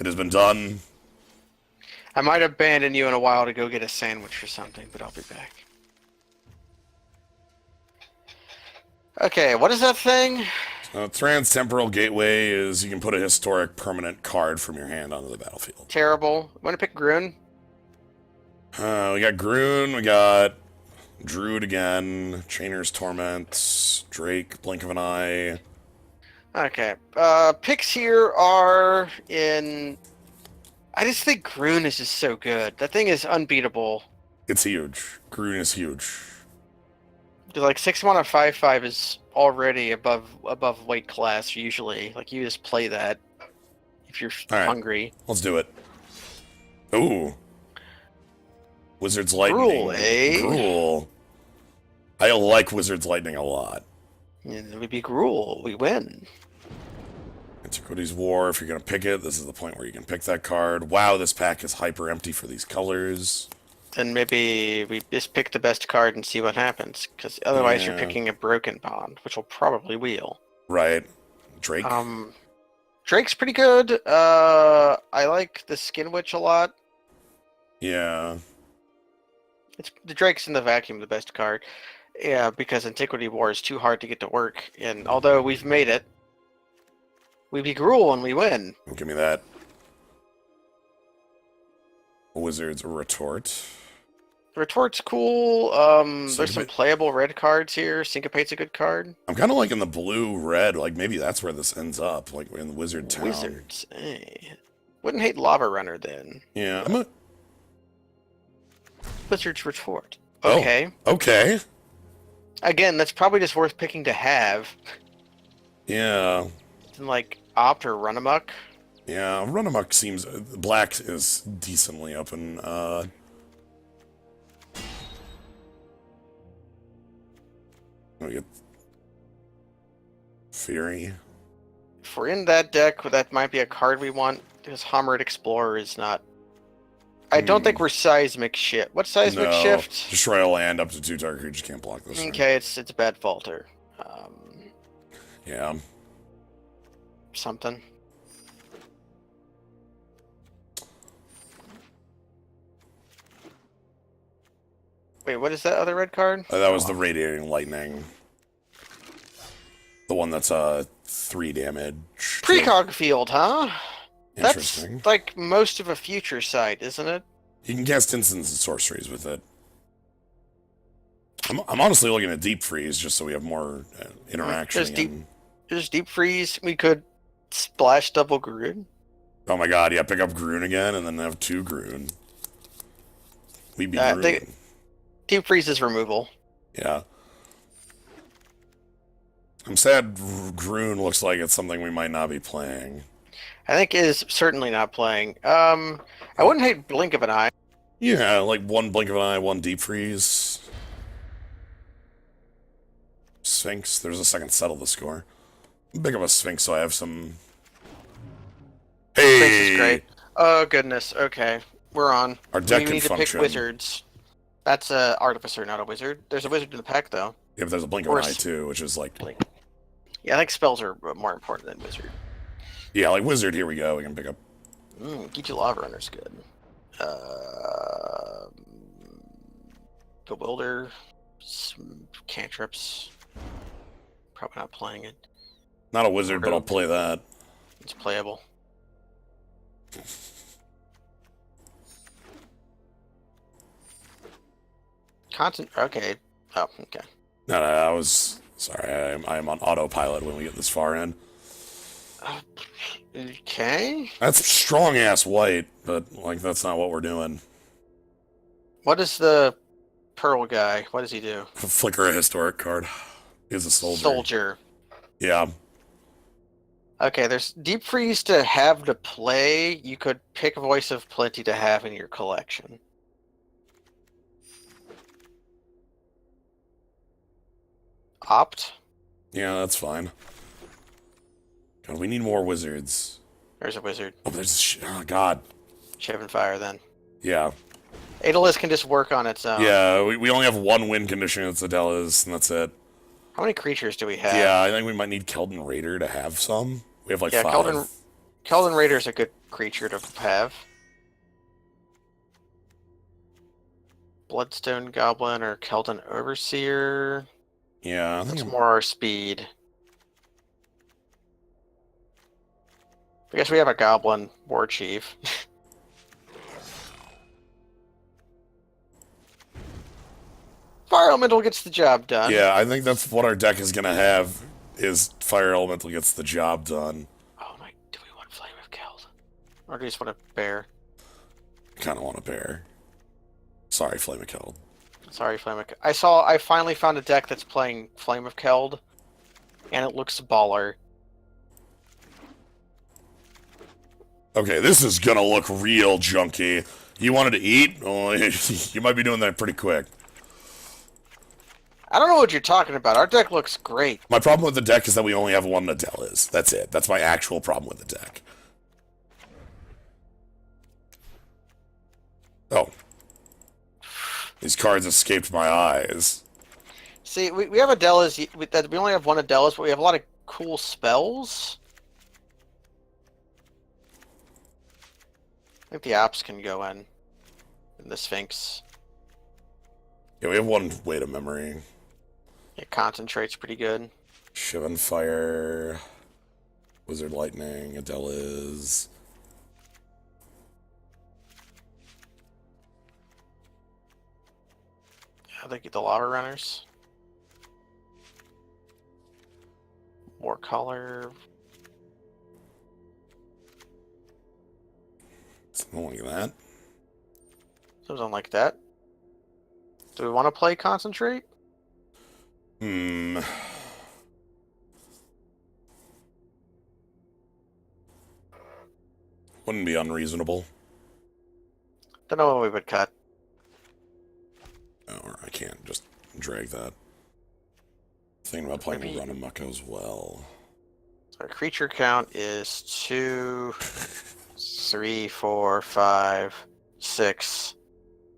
It has been done. I might abandon you in a while to go get a sandwich or something, but I'll be back. Okay, what is that thing? Transtemporal Gateway is you can put a historic permanent card from your hand onto the battlefield. Terrible. Want to pick Grun? We got Groon, we got Druid again, Chainer's Torment, Drake, Blink of an Eye. Okay. Picks here are in... I just think Grun is just so good. That thing is unbeatable. It's huge. Groon is huge. Like 6 mana 5/5 is already above weight class usually. Like you just play that if you're hungry. Let's do it. Ooh. Wizard's Lightning. Gruul, eh? Gruul. I like Wizard's Lightning a lot. It would be Gruul. We win. Antiquities War, if you're going to pick it, this is the point where you can pick that card. Wow, this pack is hyper empty for these colors. Then maybe we just pick the best card and see what happens. Because otherwise you're picking a Broken Bond, which will probably wheel. Right. Drake? Drake's pretty good. I like the Skin Witch a lot. Yeah. The Drake's in the vacuum the best card. Yeah, because Antiquity War is too hard to get to work. And although we've made it, we be Gruul and we win. Give me that. Wizard's Retort. Retort's cool. There's some playable red cards here. Syncopate's a good card. I'm kind of liking the blue-red. Like, maybe that's where this ends up. Like, in the Wizard Town. Wizards. Wouldn't hate Lava Runner, then. Yeah, Wizard's Retort. Okay. Oh, okay. Again, that's probably just worth picking to have. Yeah. And, like, Opt or Run Amok. Yeah, Run Amok seems... Black is decently up and, we get Fury. If we're in that deck, that might be a card we want, because Homered Explorer is not... I don't think we're Seismic Shift. What's Seismic Shift? Destroy a land up to 2 target creatures can't block this. Okay, it's a bad falter. Yeah. Something. Wait, what is that other red card? That was the Radiating Lightning. The one that's 3 damage. Precog Field, huh? Interesting. That's like most of a future sight, isn't it? You can cast instants and sorceries with it. I'm honestly looking at Deep Freeze just so we have more interaction. There's Deep Freeze. We could splash double Grun. Oh my god, yeah, pick up Grun again and then have 2 Grun. We'd be Grun. Deep Freeze is removal. Yeah. I'm sad Grun looks like it's something we might not be playing. I think it is certainly not playing. I wouldn't hate Blink of an Eye. Yeah, like 1 Blink of an Eye, 1 Deep Freeze. Sphinx, there's a second settle the score. Pick up a Sphinx so I have some... Hey! Sphinx is great. Oh, goodness. Okay. We're on. Our deck we need can to pick function. Wizards. That's a Artificer, not a Wizard. There's a Wizard in the pack, though. Yeah, but there's a Blink of an Eye, too, which is like... Blink. Yeah, I think spells are more important than Wizard. Yeah, like Wizard, here we go. We can pick up... Geechee Lava Runner's good. Bewilder. Some cantrips. Probably not playing it. Not a Wizard, but I'll play that. It's playable. Okay. Oh, okay. No, I was... Sorry, I am on autopilot when we get this far in. Okay. That's strong-ass white, but, like, that's not what we're doing. What is the Pearl guy? What does he do? Flicker a historic card. He's a soldier. Soldier. Yeah. Okay, there's Deep Freeze to have to play. You could pick Voice of Plenty to have in your collection. Opt? Yeah, that's fine. God, we need more wizards. There's a wizard. Oh, there's... Oh, God. Shaven Fire, then. Yeah. Aeolus can just work on its own. Yeah, we only have 1 win condition at Sedelis, and that's it. How many creatures do we have? Yeah, I think we might need Keldon Raider to have some. We have like 5. Keldon Raider's a good creature to have. Bloodstone Goblin or Keldon Overseer. Yeah, I That's think more our speed. I guess we have a Goblin War Chief. Fire Elemental gets the job done. yeah, I think that's what our deck is gonna have. Is Fire Elemental gets the job done. Oh my! Do we want Flame of Keld, or do we just want a bear? Kind of want a bear. Sorry, Flame of Keld. Sorry, Flame of Keld. I finally found a deck that's playing Flame of Keld, and it looks baller. Okay, this is gonna look real junky. You wanted to eat? Oh, you might be doing that pretty quick. I don't know what you're talking about. Our deck looks great. My problem with the deck is that we only have one Nadella's. That's it. That's my actual problem with the deck. Oh. These cards escaped my eyes. See, we have Adela's. We only have one Adela's, but we have a lot of cool spells. I think the Ops can go in. And the Sphinx. Yeah, we have one Weight of Memory. It concentrates pretty good. Shivan Fire. Wizard Lightning. Adela's. I think the Lava Runners. More color. Something like that. Something like that. Do we want to play Concentrate? Wouldn't be unreasonable. Don't know what we would cut. Or I can't just drag that. Thinking about playing Maybe... Run Amok as well. So our creature count is 2, 3, 4, 5, 6,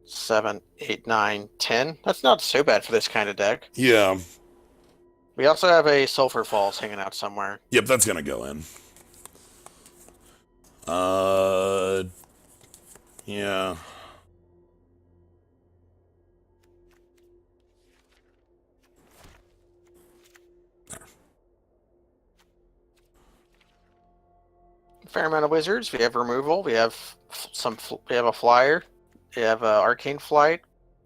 7, 8, 9, 10. That's not so bad for this kind of deck. Yeah. We also have a Sulfur Falls hanging out somewhere. Yep, that's gonna go in. Yeah. Fair amount of wizards. We have removal. We have We have a flyer. We have arcane flight.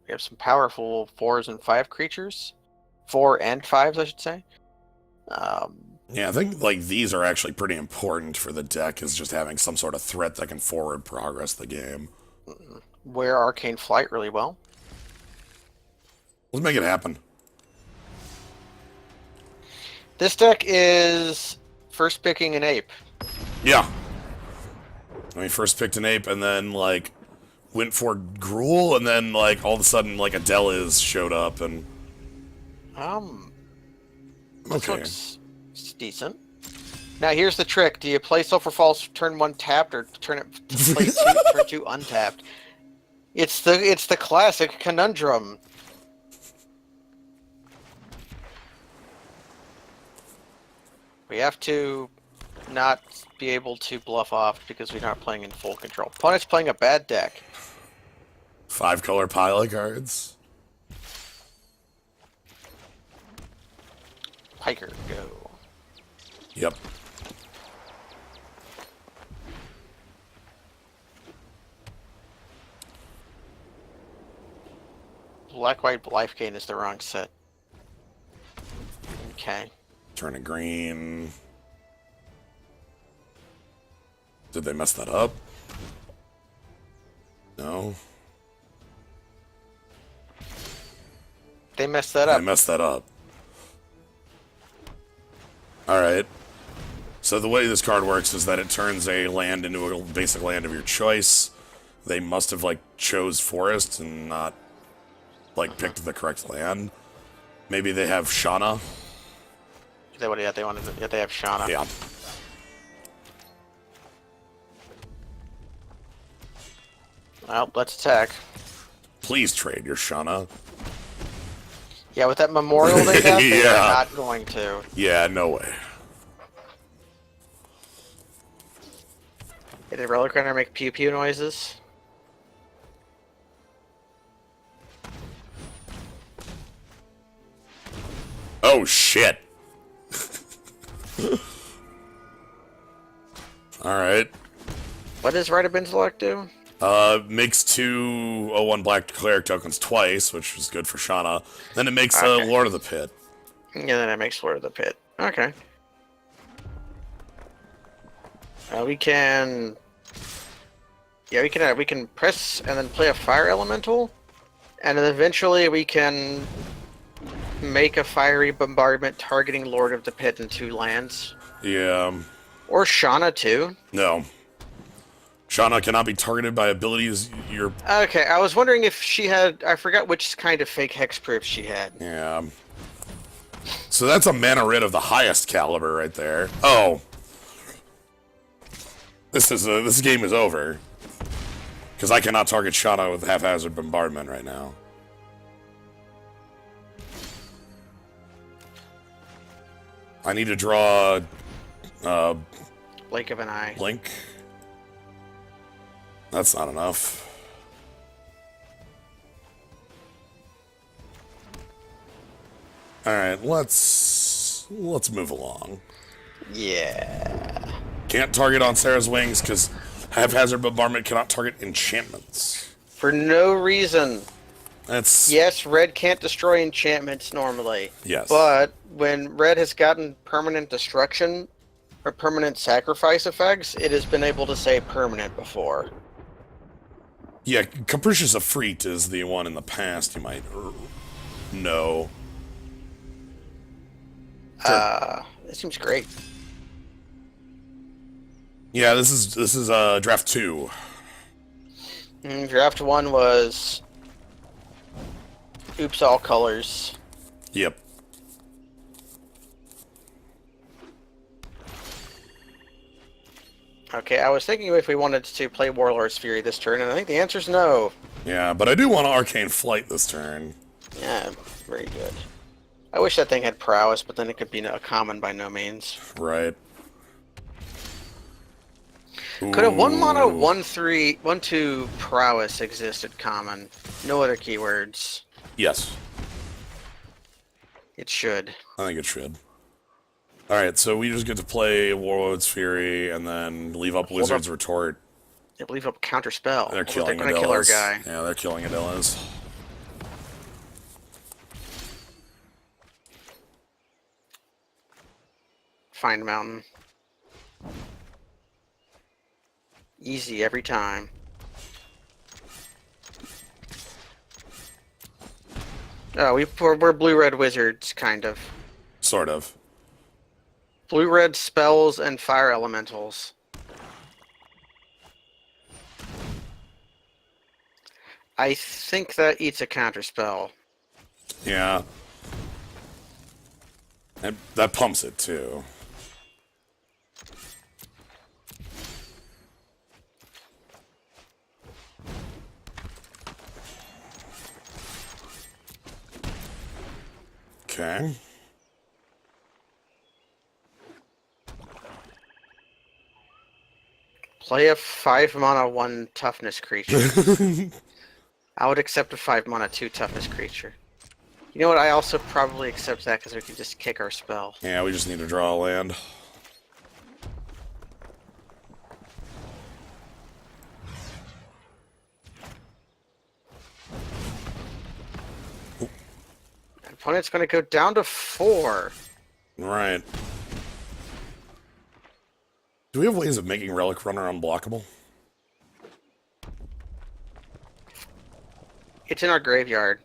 We have some powerful 4s and 5 creatures. 4 and 5s, I should say. Yeah, I think like these are actually pretty important for the deck, is just having some sort of threat that can forward progress the game. Wear arcane flight really well. Let's make it happen. This deck is first picking an ape. Yeah. I mean, first picked an ape and then like went for Gruul, and then like all of a sudden like Adela's showed up and. This Okay. looks decent. Now here's the trick: do you play Sulfur Falls turn 1 tapped, or turn it to play turn 2 untapped? It's the classic conundrum. We have to not be able to bluff off because we're not playing in full control. Opponent's playing a bad deck. 5-color pile of cards. Hiker, go. Yep. Black-white life gain is the wrong set. Okay. Turn it green. Did they mess that up? No. They messed that up. They messed that up. Alright. So the way this card works is that it turns a land into a basic land of your choice. They must have, like, chose forest and not, like, picked the correct land. Maybe they have Shauna. They have Shauna. Yeah. Well, let's attack. Please trade your Shauna. Yeah, with that memorial they have, they're Yeah. not going to. Yeah, no way. Did the Relic Runner make pew pew noises? Oh shit. Alright. What does Rite of Intellect do? Makes 2 01 black cleric tokens twice, which is good for Shauna. Then it makes Okay. Lord of the Pit. Yeah, then it makes Lord of the Pit. Okay. We can... Yeah, we can press and then play a Fire Elemental. And then eventually we can make a Fiery Bombardment targeting Lord of the Pit in 2 lands. Yeah. Or Shauna, too. No. Shauna cannot be targeted by abilities you're... Okay, I was wondering if she had... I forgot which kind of fake hexproof she had. Yeah. So that's a mana rid of the highest caliber right there. Oh. This game is over. Because I cannot target Shauna with haphazard bombardment right now. I need to draw... Blink of an eye. Blink. That's not enough. Alright, let's move along. Yeah. Can't target on Sarah's wings because haphazard bombardment cannot target enchantments. For no reason. That's... Yes, red can't destroy enchantments normally. Yes. But when red has gotten permanent destruction or permanent sacrifice effects, it has been able to say permanent before. Yeah, Capricious Efreet is the one in the past you might know. It seems great. Yeah, this is draft 2. Draft 1 was oops all colors. Yep. Okay, I was thinking if we wanted to play Warlord's Fury this turn, and I think the answer is no. Yeah, but I do want Arcane Flight this turn. Yeah, very good. I wish that thing had prowess, but then it could be a common by no means. Right. Could a 1-mana 1/3 1/2 prowess existed common? No other keywords. Yes. It should. I think it should. Alright, so we just get to play Warlord's Fury and then leave up Wizard's Retort. I believe up counter spell. They're killing They're gonna kill our Adillas. guy. Yeah, they're killing Adillas. Find Mountain. Easy every time. Oh, we're blue-red wizards, kind of. Sort of. Blue-red spells and fire elementals. I think that eats a counter spell. Yeah. And that pumps it, too. Okay. Play a 5-mana 1 toughness creature. I would accept a 5-mana 2 toughness creature. You know what? I also probably accept that because we can just kick our spell. Yeah, we just need to draw a land. Opponent's going to go down to 4. Right. Do we have ways of making Relic Runner unblockable? It's in our graveyard.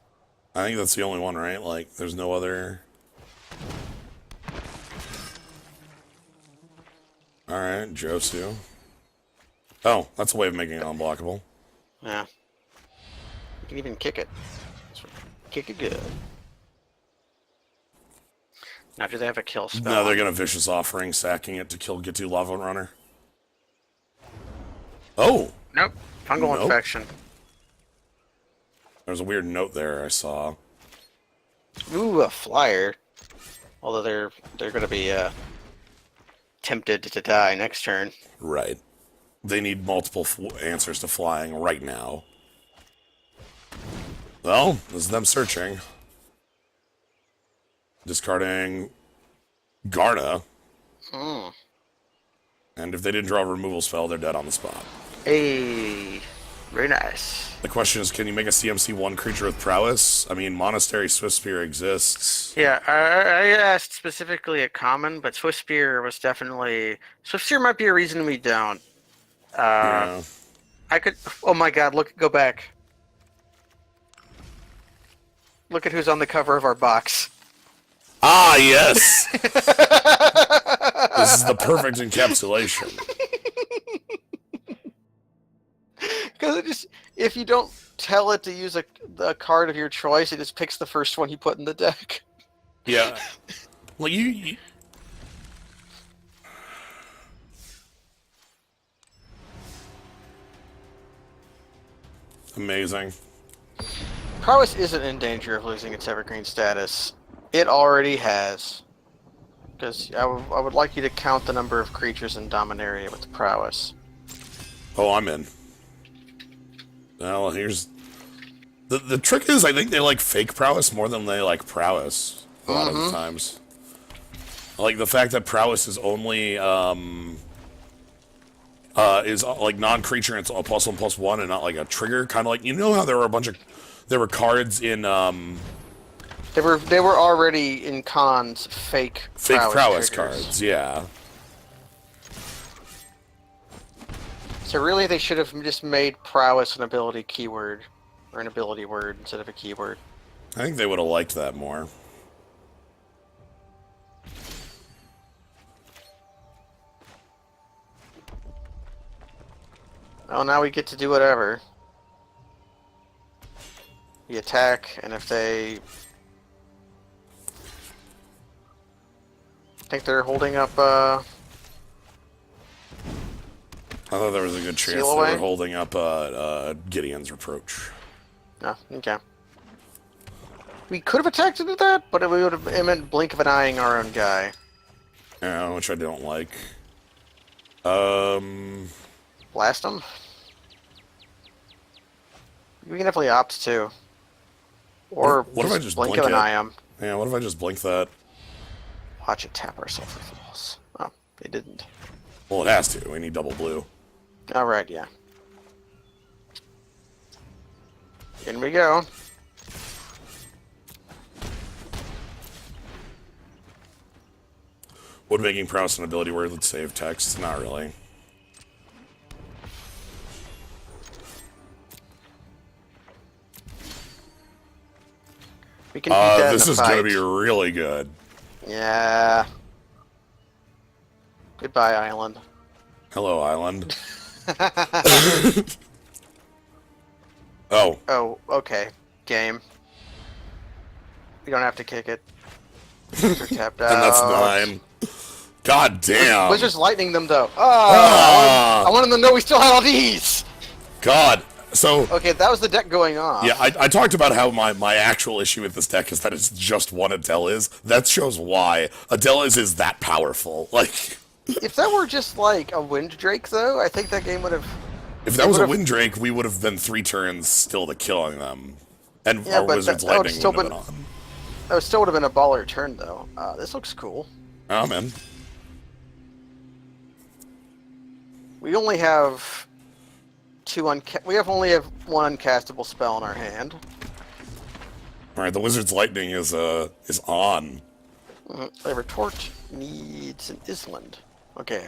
I think that's the only one, right? Like, there's no other... Alright, Josu. Oh, that's a way of making it unblockable. Yeah. You can even kick it. Kick it good. Now, do they have a kill spell? No, they're gonna Vicious Offering, sacking it to kill Gitu Lava Runner. Oh! Nope. Fungal Nope. infection. There's a weird note there I saw. Ooh, a flyer. Although they're going to be tempted to die next turn. Right. They need multiple answers to flying right now. Well, this is them searching. Discarding Garda. And if they didn't draw a removal spell, they're dead on the spot. Hey, very nice. The question is, can you make a CMC1 creature with prowess? I mean, Monastery Swift Spear exists. Yeah, I asked specifically at common, but Swift Spear was definitely... Swift Spear might be a reason we don't. Yeah. I could... Oh my god, go back. Look at who's on the cover of our box. Ah, yes! This is the perfect encapsulation. Because if you don't tell it to use a card of your choice, it just picks the first one you put in the deck. Yeah. Well, you... Amazing. Prowess isn't in danger of losing its evergreen status. It already has. Because I would like you to count the number of creatures in Dominaria with the prowess. Oh, I'm in. Well, here's... The trick is, I think they like fake prowess more than they like prowess a lot of the times. Like, the fact that prowess is only, is like non-creature and it's all +1/+1 and not like a trigger. Kind of like, you know how there were cards in, They were already in cons fake prowess triggers. cards, yeah. So really they should have just made prowess an ability keyword. Or an ability word instead of a keyword. I think they would have liked that more. Oh, now we get to do whatever. We attack, and if they... I think they're holding up, I thought there was a good chance they were holding up Gideon's Reproach. Oh, okay. We could have attacked into that, but it meant blink of an eyeing our own guy. Yeah, which I don't like. Blast him? We can definitely opt to. Or what if I just blink of an eye him. Yeah, what if I just blink that? Watch it tap our Sulfur Falls. Oh, it didn't. Well, it has to. We need double blue. Alright, yeah. In we go. Would making prowess an ability word would save text? Not really. We can beat that this in is a fight. gonna be really good. Yeah. Goodbye, island. Hello, island. Oh. Oh, okay. Game. We don't have to kick it. They're tapped out. And that's 9. God damn. Wizards lightning them though. I want them to know we still have all these. God. So. Okay, that was the deck going off. Yeah, I talked about how my actual issue with this deck is that it's just one Adeliz. That shows why. Adeliz is that powerful. Like. If that were just like a Wind Drake though, I think that game would have... If that was a Wind Drake, we would have been 3 turns still to killing them. And yeah, our Wizard's Lightning would have been on. That still would have been a baller turn though. This looks cool. Oh, man. We only have only have one uncastable spell in our hand. Alright, the Wizard's Lightning is on. The retort needs an Island. Okay,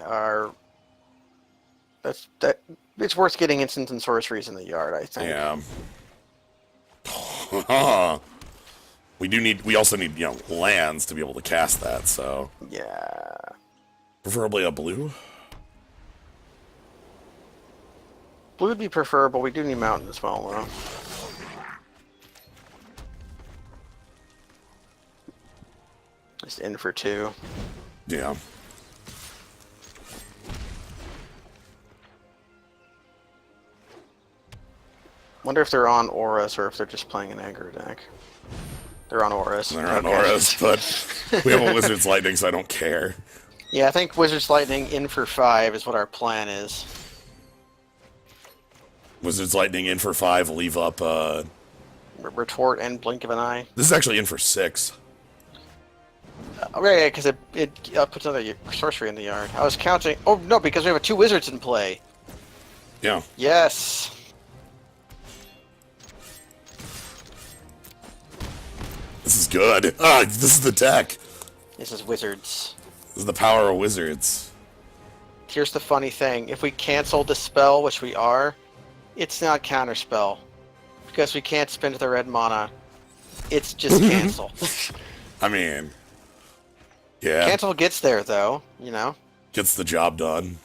it's worth getting instants and sorceries in the yard, I think. Yeah. We also need, lands to be able to cast that, so. Yeah. Preferably a blue? Blue would be preferable. We do need mountain as well, though. Just in for 2. Yeah. Wonder if they're on Auras or if they're just playing an aggro deck. They're on Auras. They're on Auras, but we have a Wizard's Lightning, so I don't care. Yeah, I think Wizard's Lightning in for 5 is what our plan is. Wizard's Lightning in for 5, leave up, Retort and blink of an eye. this is actually in for 6. Oh, yeah, because it puts another sorcery in the yard. I was counting. Oh, no, because we have 2 wizards in play. Yeah. Yes. This is good. Ah, this is the deck. This is wizards. This is the power of wizards. Here's the funny thing. If we cancel the spell, which we are, it's not counterspell. Because we can't spend the red mana. It's just cancel. I mean, yeah. Cancel gets there, though, you know? Gets the job done.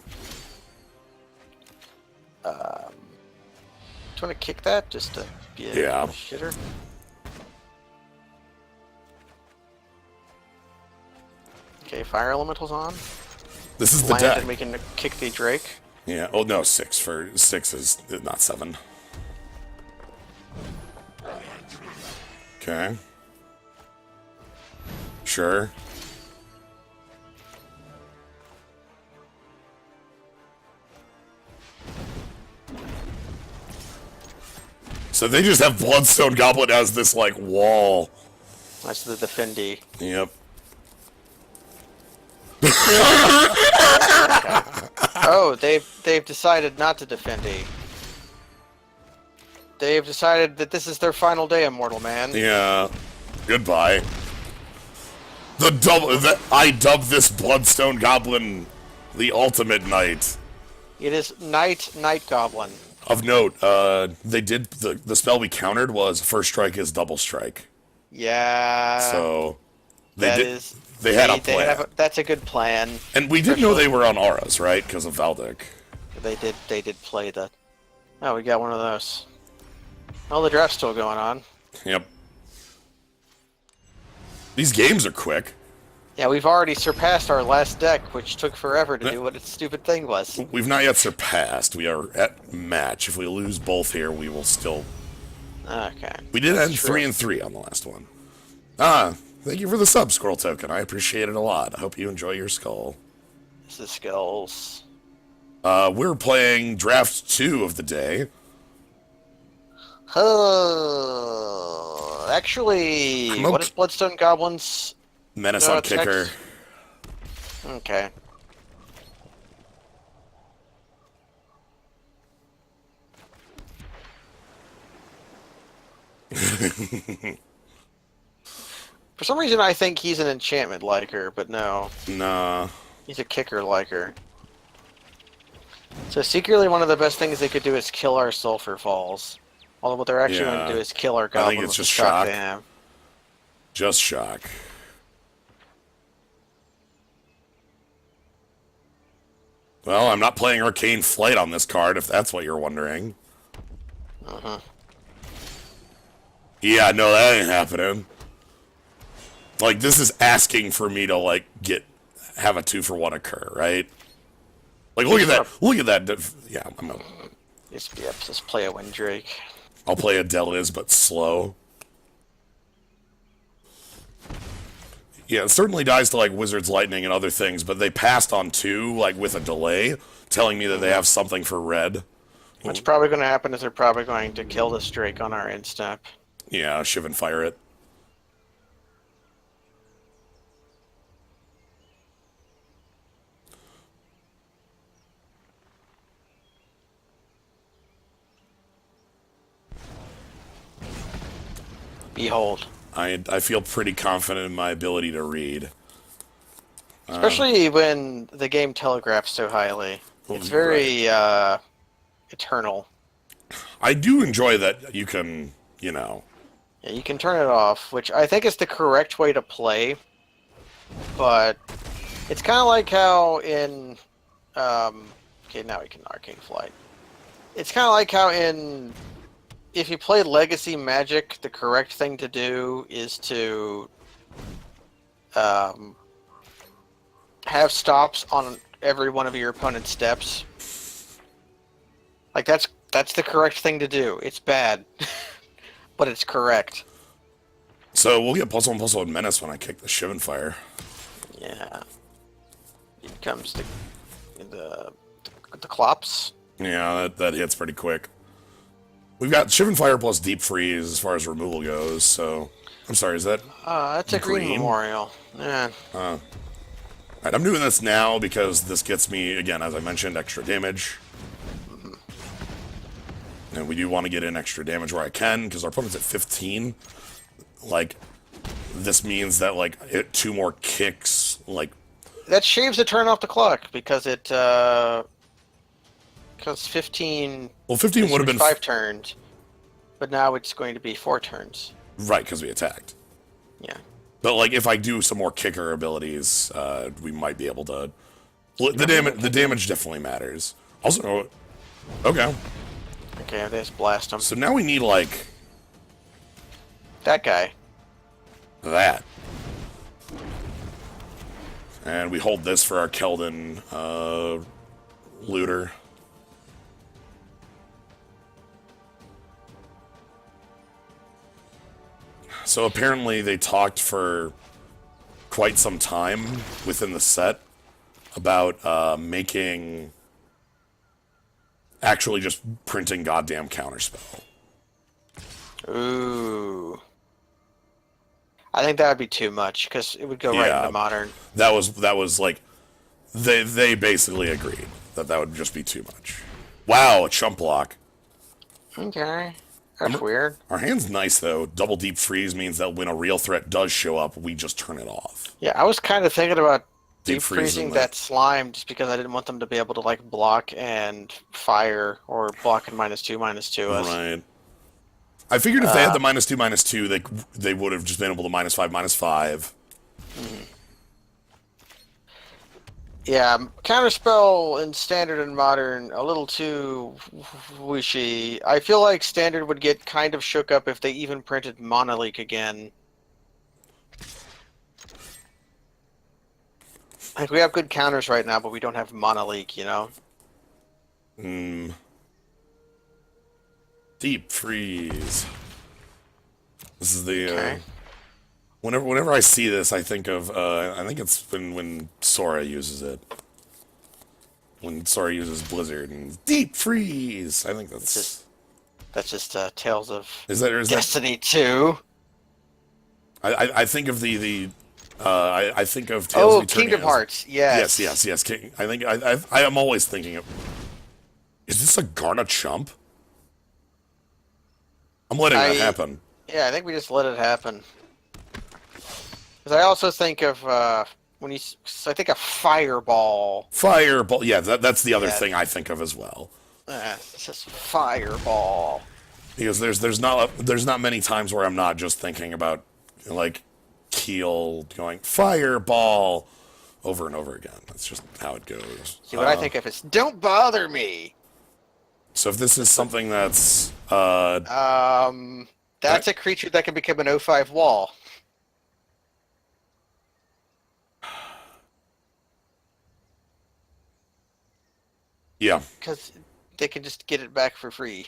Do you want to kick that just to be a Yeah. shitter? Okay, fire elemental's on. This is the Land deck. and we can kick the Drake. Yeah. Oh no, 6 for 6 is not 7. Okay. Sure. So they just have Bloodstone Goblin as this like wall. That's the defendee. Yep. Oh, they've decided not to defendee. They've decided that this is their final day, Immortal Man. Yeah. Goodbye. The double that I dubbed this Bloodstone Goblin the ultimate knight. It is Night Goblin. Of note, they did the spell we countered was first strike is double strike. Yeah. So that did, is they had a plan. that's a good plan. And we did know they were on auras, right? Because of Valdic. They did play the. Oh, we got one of those. Oh, the draft's still going on. Yep. These games are quick. Yeah, we've already surpassed our last deck, which took forever to do what its stupid thing was. We've not yet surpassed. We are at match. If we lose both here, we will still. Okay. We did That's end true. 3-3 on the last one. Ah, thank you for the sub, Squirrel Token. I appreciate it a lot. I hope you enjoy your skull. This is skulls. We're playing draft 2 of the day. Actually, Come what on. is Bloodstone Goblin's? Menace No, on it's kicker. Okay. For some reason, I think he's an enchantment liker, but no, Nah. he's a kicker liker. So secretly, one of the best things they could do is kill our Sulfur Falls. Although what they're actually going to do is kill our Goblin think it's with just the shock shock. they have. Just shock. Well, I'm not playing Arcane Flight on this card, if that's what you're wondering. Uh-huh. Yeah, no, that ain't happening. Like, this is asking for me to, like, have a 2-for-1 occur, right? Like, look at that. Look at that. Yeah, Just play a Windrake. I'll play a Deliz, but slow. Yeah, it certainly dies to, like, Wizard's Lightning and other things, but they passed on 2, like, with a delay, telling me that they have something for red. What's probably going to happen is they're probably going to kill this Drake on our end step. Yeah, Shiv and fire it. Behold. I feel pretty confident in my ability to read. Especially when the game telegraphs so highly. It's very eternal. I do enjoy that you can, you know... Yeah, you can turn it off, which I think is the correct way to play. But it's kind of like how in... okay, now we can Arcane Flight. It's kind of like how in... If you play Legacy Magic, the correct thing to do is to have stops on every one of your opponent's steps. Like that's the correct thing to do. It's bad, but it's correct. So we'll get +1/+1 Menace when I kick the Shiv and fire. Yeah. It comes to the Clops. Yeah, that hits pretty quick. We've got Shivan Fire plus Deep Freeze as far as removal goes, so... I'm sorry, is that... That's a green memorial. Yeah. Alright, I'm doing this now because this gets me, again, as I mentioned, extra damage. And we do want to get in extra damage where I can, because our opponent's at 15. Like, this means that, like, 2 more kicks, like... That shaves a turn off the clock, because it, because 15... Well, 15 would have been... 5 turns, but now it's going to be 4 turns. Right, because we attacked. Yeah. But, like, if I do some more kicker abilities, we might be able to... Well, the damage definitely matters. Also... Okay. Okay, let's blast him. So now we need, like... That guy. That. And we hold this for our Keldon, looter. So apparently they talked for quite some time within the set about making... actually just printing goddamn counterspell. Ooh. I think that would be too much, because it would go right into modern. That was like... They basically agreed that would just be too much. Wow, a chump block. Okay. That's weird. Our hand's nice, though. Double Deep Freeze means that when a real threat does show up, we just turn it off. Yeah, I was kind of thinking about Deep freezing that slime just because I didn't want them to be able to, like, block and fire or block and -2/-2 us. Right. I figured if they had the -2/-2, they would have just been able to -5/-5. Yeah, counterspell in standard and modern a little too wishy. I feel like standard would get kind of shook up if they even printed Monolink again. Like, we have good counters right now, but we don't have Monolink, you know? Deep Freeze. This is the... Okay. Whenever I see this, I think of... I think it's when Sora uses it. When Sora uses Blizzard and Deep Freeze. I think that's... That's just Tales of Destiny 2. I think of I think of Tales of Eternia. Kingdom Hearts. Yes. Yes. I think I am always thinking of... Is this a Garna Chump? I'm letting that happen. Yeah, I think we just let it happen. Because I also think of I think a Fireball. Fireball. Yeah, that's the other thing I think of as well. It's just Fireball. Because there's not many times where I'm not just thinking about, like, Keel going Fireball over and over again. That's just how it goes. See, what I think of is Don't Bother Me. So if this is something that's that's a creature that can become an 0/5 wall. Yeah. Because they can just get it back for free.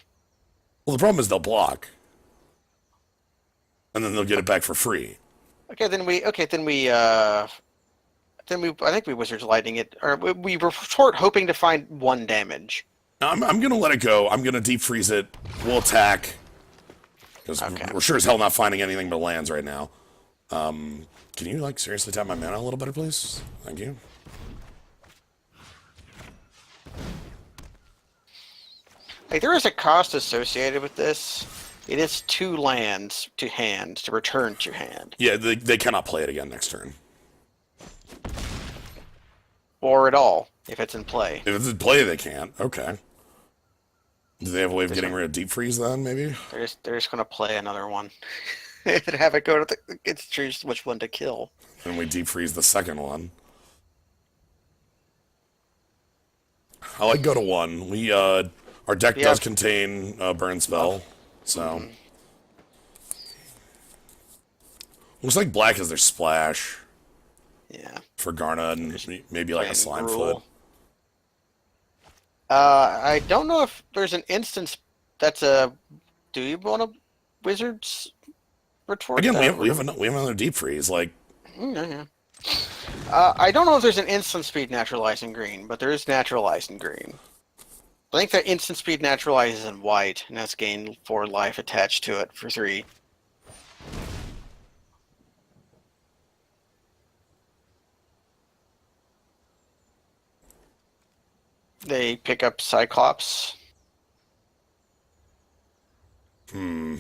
Well, the problem is they'll block. And then they'll get it back for free. I think we Wizards Lightning it, or we retort hoping to find 1 damage. I'm gonna let it go. I'm gonna deep freeze it. We'll attack. Because we're sure as hell not finding anything but lands right now. Can you, like, seriously tap my mana a little better, please? Thank you. Like, there is a cost associated with this. It is 2 lands to hand, to return to hand. Yeah, they cannot play it again next turn. Or at all, if it's in play. If it's in play, they can't. Okay. Do they have a way of getting rid of deep freeze then, maybe? They're just going to play another one. And have it go to it's choose which one to kill. And we deep freeze the second one. I like go to 1. We, our deck does contain a burn spell, so... Looks like black is their splash. Yeah. For Garna and maybe like a slime foot. I don't know if there's an instance that's a... Do you want a Wizards retort? Again, we have another deep freeze, like... Yeah. I don't know if there's an instant speed naturalizing green, but there is naturalizing green. I think that instant speed naturalizes in white, and that's gained 4 life attached to it for 3. They pick up Cyclops. Hmm.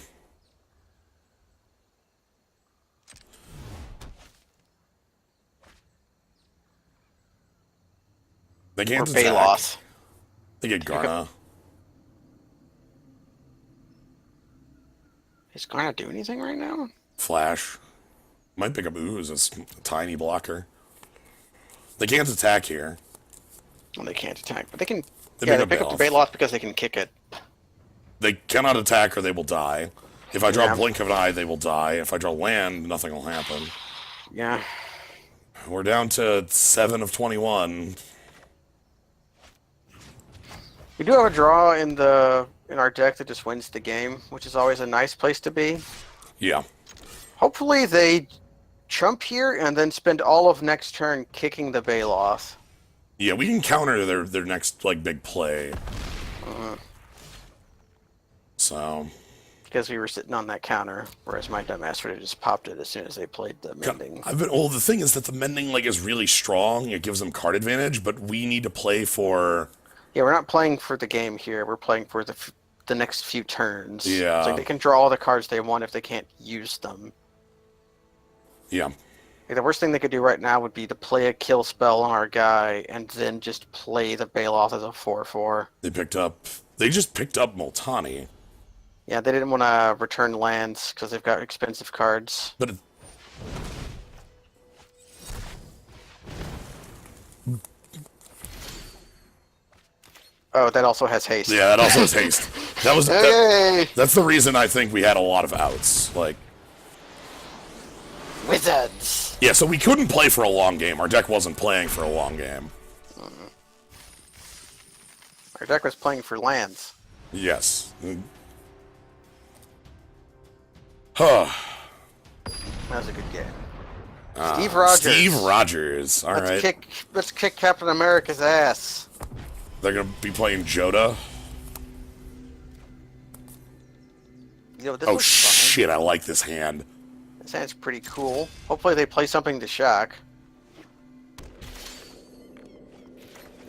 They can't Or attack. Balos. They get Garna. Is Garna do anything right now? Flash. Might pick up Ooze, a tiny blocker. They can't attack here. Well, they can't attack, but they can. They Yeah, pick they up pick up the Balos. Balos because they can kick it. They cannot attack or they will die. If I draw Yeah. Blink of an Eye, they will die. If I draw Land, nothing will happen. Yeah. We're down to 7 of 21. We do have a draw in our deck that just wins the game, which is always a nice place to be. Yeah. Hopefully they chump here and then spend all of next turn kicking the Balos. Yeah, we can counter their next, like, big play. So... Because we were sitting on that counter, whereas my dumbass would have just popped it as soon as they played the mending. Well, the thing is that the mending, like, is really strong. It gives them card advantage, but we need to play for... Yeah, we're not playing for the game here. We're playing for the next few turns. Yeah. It's like they can draw all the cards they want if they can't use them. Yeah. Like the worst thing they could do right now would be to play a kill spell on our guy and then just play the Baloth as a 4/4. They just picked up Multani. Yeah, they didn't want to return lands because they've got expensive cards. But Oh, that also has haste. yeah, that also has haste. That was Hey! that's the reason I think we had a lot of outs. Like, Wizards! yeah, so we couldn't play for a long game. Our deck wasn't playing for a long game. Our deck was playing for lands. Yes. Huh. That was a good game. Steve Rogers. Steve Rogers. All right. Let's kick Captain America's ass. They're gonna be playing Joda. You know, this Oh looks fine. shit! I like this hand. This hand's pretty cool. Hopefully they play something to shock.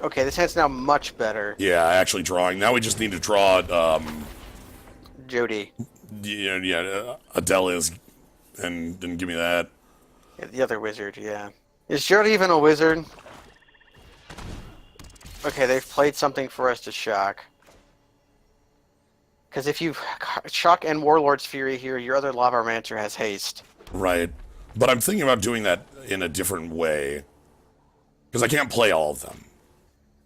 Okay, this hand's now much better. Yeah, actually drawing. Now we just need to draw. Jody. Adele is, and didn't give me that. Yeah, the other wizard, yeah. Is Jody even a wizard? Okay, they've played something for us to shock. Because if you shock and Warlord's Fury here, your other Lavamancer has haste. Right, but I'm thinking about doing that in a different way because I can't play all of them.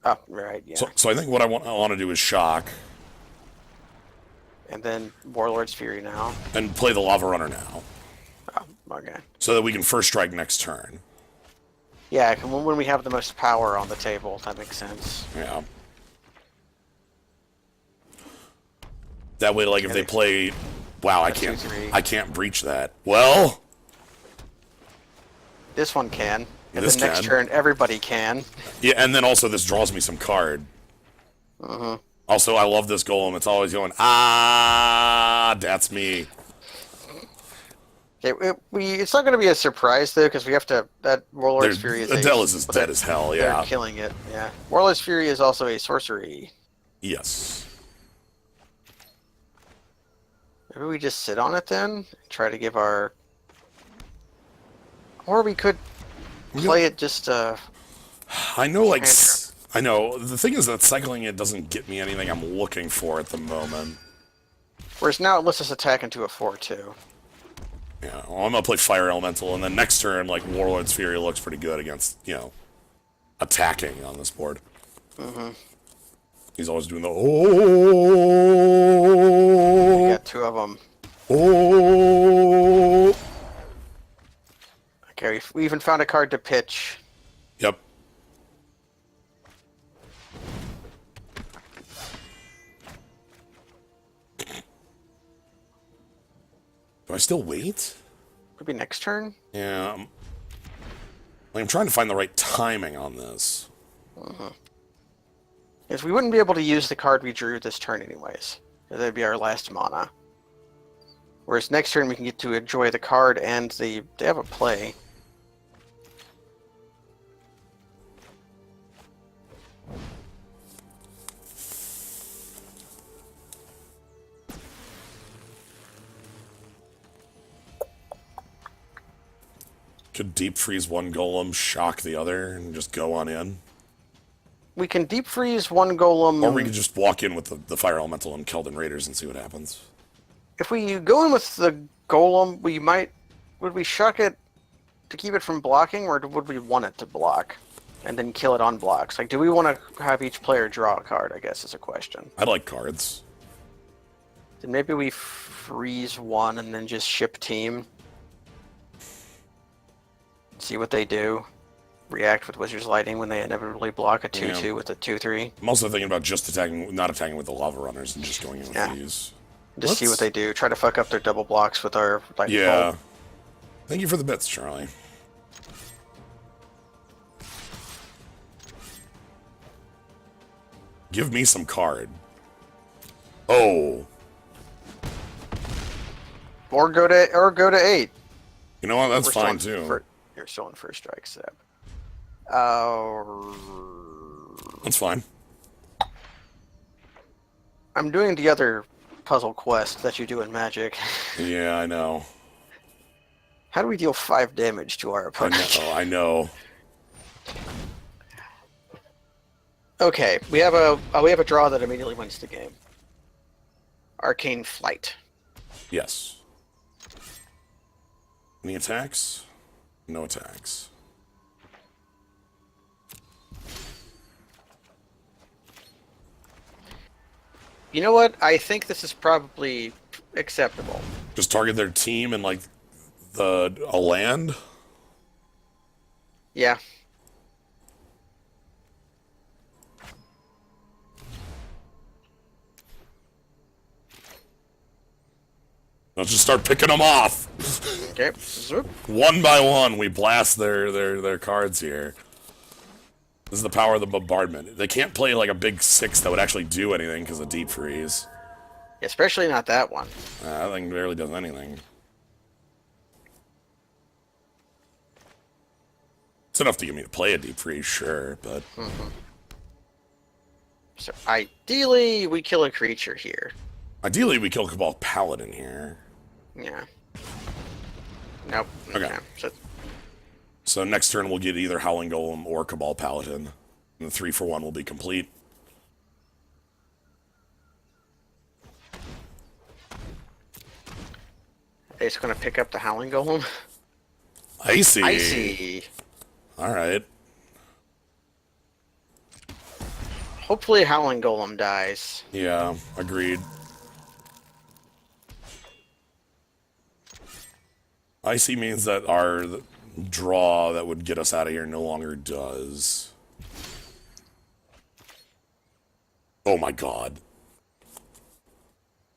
Oh, right, yeah. So I think what I want to do is shock And then Warlord's Fury now. and play the Lava Runner now, Oh, okay. so that we can first strike next turn. Yeah, when we have the most power on the table, that makes sense. Yeah. That way, like, if they play... Wow, I can't breach that. Well... This one can. And This then next can. turn, everybody can. Yeah, and then also this draws me some card. Also, I love this golem. It's always going, that's me. It's not going to be a surprise, though, because we have to... That Warlord's Fury is Adele is dead as hell, They're yeah. killing it, yeah. Warlord's Fury is also a sorcery. Yes. Maybe we just sit on it then? And try to give our... Or we could play it just... I know, like... I know. The thing is that cycling it doesn't get me anything I'm looking for at the moment. Whereas now it lets us attack into a 4/2. Yeah, well, I'm gonna play Fire Elemental, and then next turn, like, Warlord's Fury looks pretty good against, attacking on this board. He's always doing the, We got 2 of them. Okay, we even found a card to pitch. Yep. Do I still wait? Could be next turn? Yeah. I'm trying to find the right timing on this. Is we wouldn't be able to use the card we drew this turn anyways. That'd be our last mana. Whereas next turn we can get to enjoy the card and they have a play. Could deep freeze one golem, shock the other, and just go on in. We can deep freeze one golem. Or we could just walk in with the Fire Elemental and Keldon Raiders and see what happens. If we go in with the golem, we might... Would we shock it to keep it from blocking, or would we want it to block? And then kill it on blocks? Like, do we want to have each player draw a card, I guess is a question. I like cards. Then maybe we freeze one and then just ship team. See what they do. React with Wizard's Lightning when they inevitably block a 2-2 with a 2-3. I'm also thinking about just attacking, not attacking with the Lava Runners and just going in with these. Just see what they do. Try to fuck up their double blocks with our Lightning Bolt. Thank you for the bits, Charlie. Give me some card. Oh. Or go to 8. You know what? That's fine too. You're still in first strike, Seb. That's fine. I'm doing the other puzzle quest that you do in Magic. Yeah, I know. How do we deal 5 damage to our opponent? I know. Okay, we have a draw that immediately wins the game. Arcane Flight. Yes. Any attacks? No attacks. You know what? I think this is probably acceptable. Just target their team and like a land? Yeah. Let's just start picking them off. Okay. One by one, we blast their cards here. This is the power of the bombardment. They can't play like a big 6 that would actually do anything because of deep freeze. Especially not that one. That thing barely does anything. It's enough to get me to play a deep freeze, sure, but... So ideally, we kill a creature here. Ideally, we kill Cabal Paladin here. Yeah. Nope. Okay. So next turn we'll get either Howling Golem or Cabal Paladin. And the 3-for-1 will be complete. They're just gonna pick up the Howling Golem? Icy! Icy! Alright. Hopefully Howling Golem dies. Yeah, agreed. Icy means that our draw that would get us out of here no longer does. Oh my god.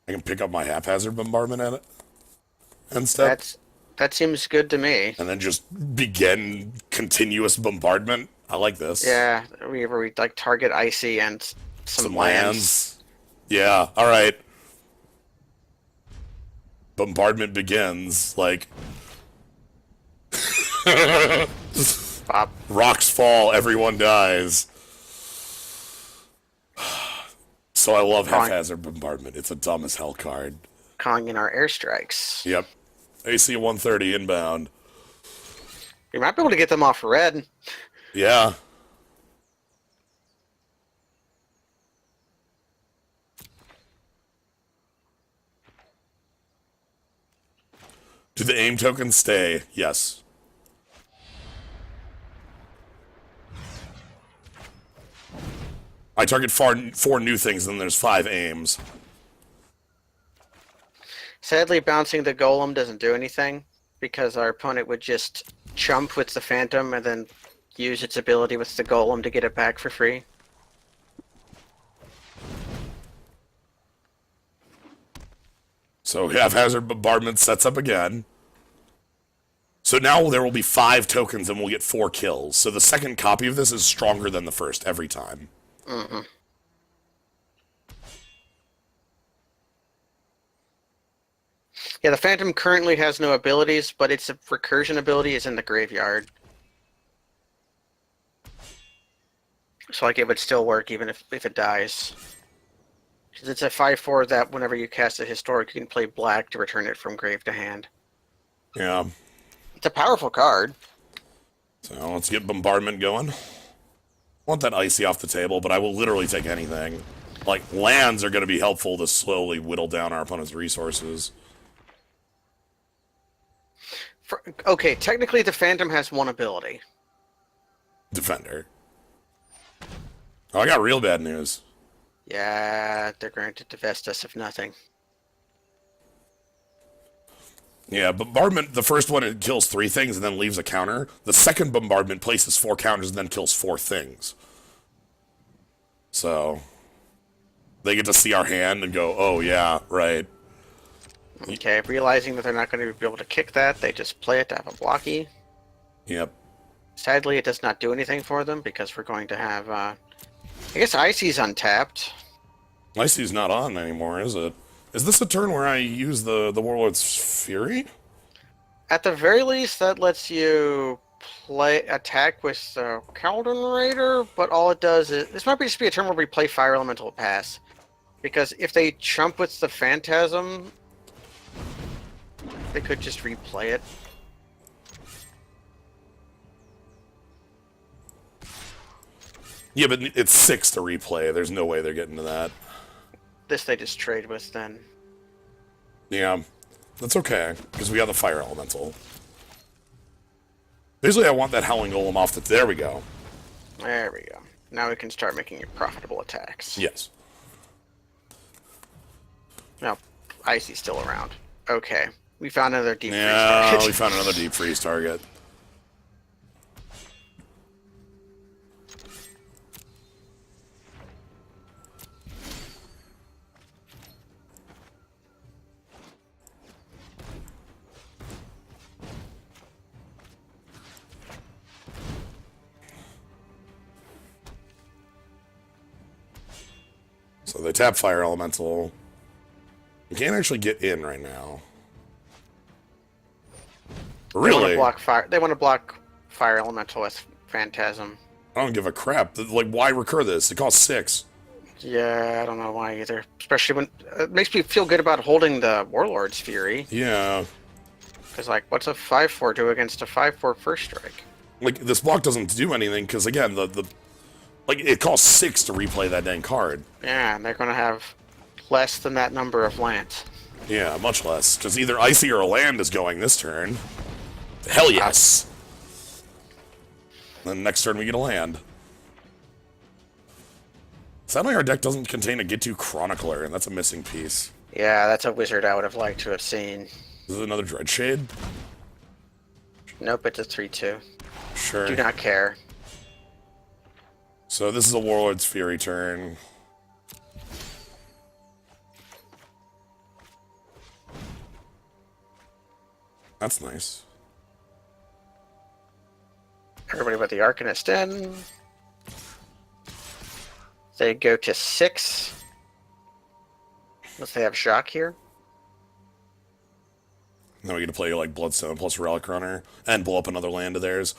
I can pick up my haphazard bombardment at it instead. That seems good to me. And then just begin continuous bombardment. I like this. Yeah, we like target Icy and some lands. Yeah, alright. Bombardment begins, like... Pop. Rocks fall, everyone dies. So I love haphazard bombardment. It's a dumb as hell card. Calling in our airstrikes. Yep. AC 130 inbound. You might be able to get them off red. Yeah. Do the aim tokens stay? Yes. I target 4 new things, and there's 5 aims. Sadly, bouncing the golem doesn't do anything, because our opponent would just chump with the phantom and then use its ability with the golem to get it back for free. So haphazard bombardment sets up again. So now there will be 5 tokens and we'll get 4 kills. So the second copy of this is stronger than the first every time. Yeah, the Phantom currently has no abilities, but its recursion ability is in the graveyard. So like it would still work even if it dies. Because it's a 5/4 that whenever you cast a historic, you can play black to return it from grave to hand. Yeah. It's a powerful card. So let's get Bombardment going. I want that Icy off the table, but I will literally take anything. Like, lands are going to be helpful to slowly whittle down our opponent's resources. Okay, technically the Phantom has one ability. Defender. Oh, I got real bad news. Yeah, they're going to divest us of nothing. Yeah, Bombardment, the first one, it kills 3 things and then leaves a counter. The second Bombardment places 4 counters and then kills 4 things. So, they get to see our hand and go, oh yeah, right. Okay, realizing that they're not going to be able to kick that, they just play it to have a blocky. Yep. Sadly, it does not do anything for them because we're going to have, I guess Icy's untapped. Icy's not on anymore, is it? Is this a turn where I use the Warlord's Fury? At the very least, that lets you attack with Caldon Raider, but all it does is... This might just be a turn where we play Fire Elemental Pass. Because if they chump with the Phantasm, they could just replay it. Yeah, but it's 6 to replay. There's no way they're getting to that. This they just trade with then. Yeah, that's okay, because we got the Fire Elemental. Basically, I want that Howling Golem off the... There we go. There we go. Now we can start making profitable attacks. Yes. No, Icy's still around. Okay. We found another deep freeze Yeah, target. we found another deep freeze target. So they tap Fire Elemental. You can't actually get in right now. Really? They want to block Fire Elemental with Phantasm. I don't give a crap. Like, why recur this? It costs 6. Yeah, I don't know why either. Especially when it makes me feel good about holding the Warlord's Fury. Yeah. Because, like, what's a 5/4 do against a 5/4 first strike? Like, this block doesn't do anything, because, again, like, it costs 6 to replay that dang card. Yeah, and they're going to have less than that number of lands. Yeah, much less. Because either Icy or a land is going this turn. Hell yes! Then next turn we get a land. Sadly, our deck doesn't contain a Get-To Chronicler, and that's a missing piece. Yeah, that's a wizard I would have liked to have seen. Is it another Dreadshade? Nope, it's a 3/2. Sure. Do not care. So this is a Warlord's Fury turn. That's nice. Everybody but the Arcanist in. They go to 6. Unless they have Shock here. Then we get to play like Bloodstone plus Relic Runner and blow up another land of theirs.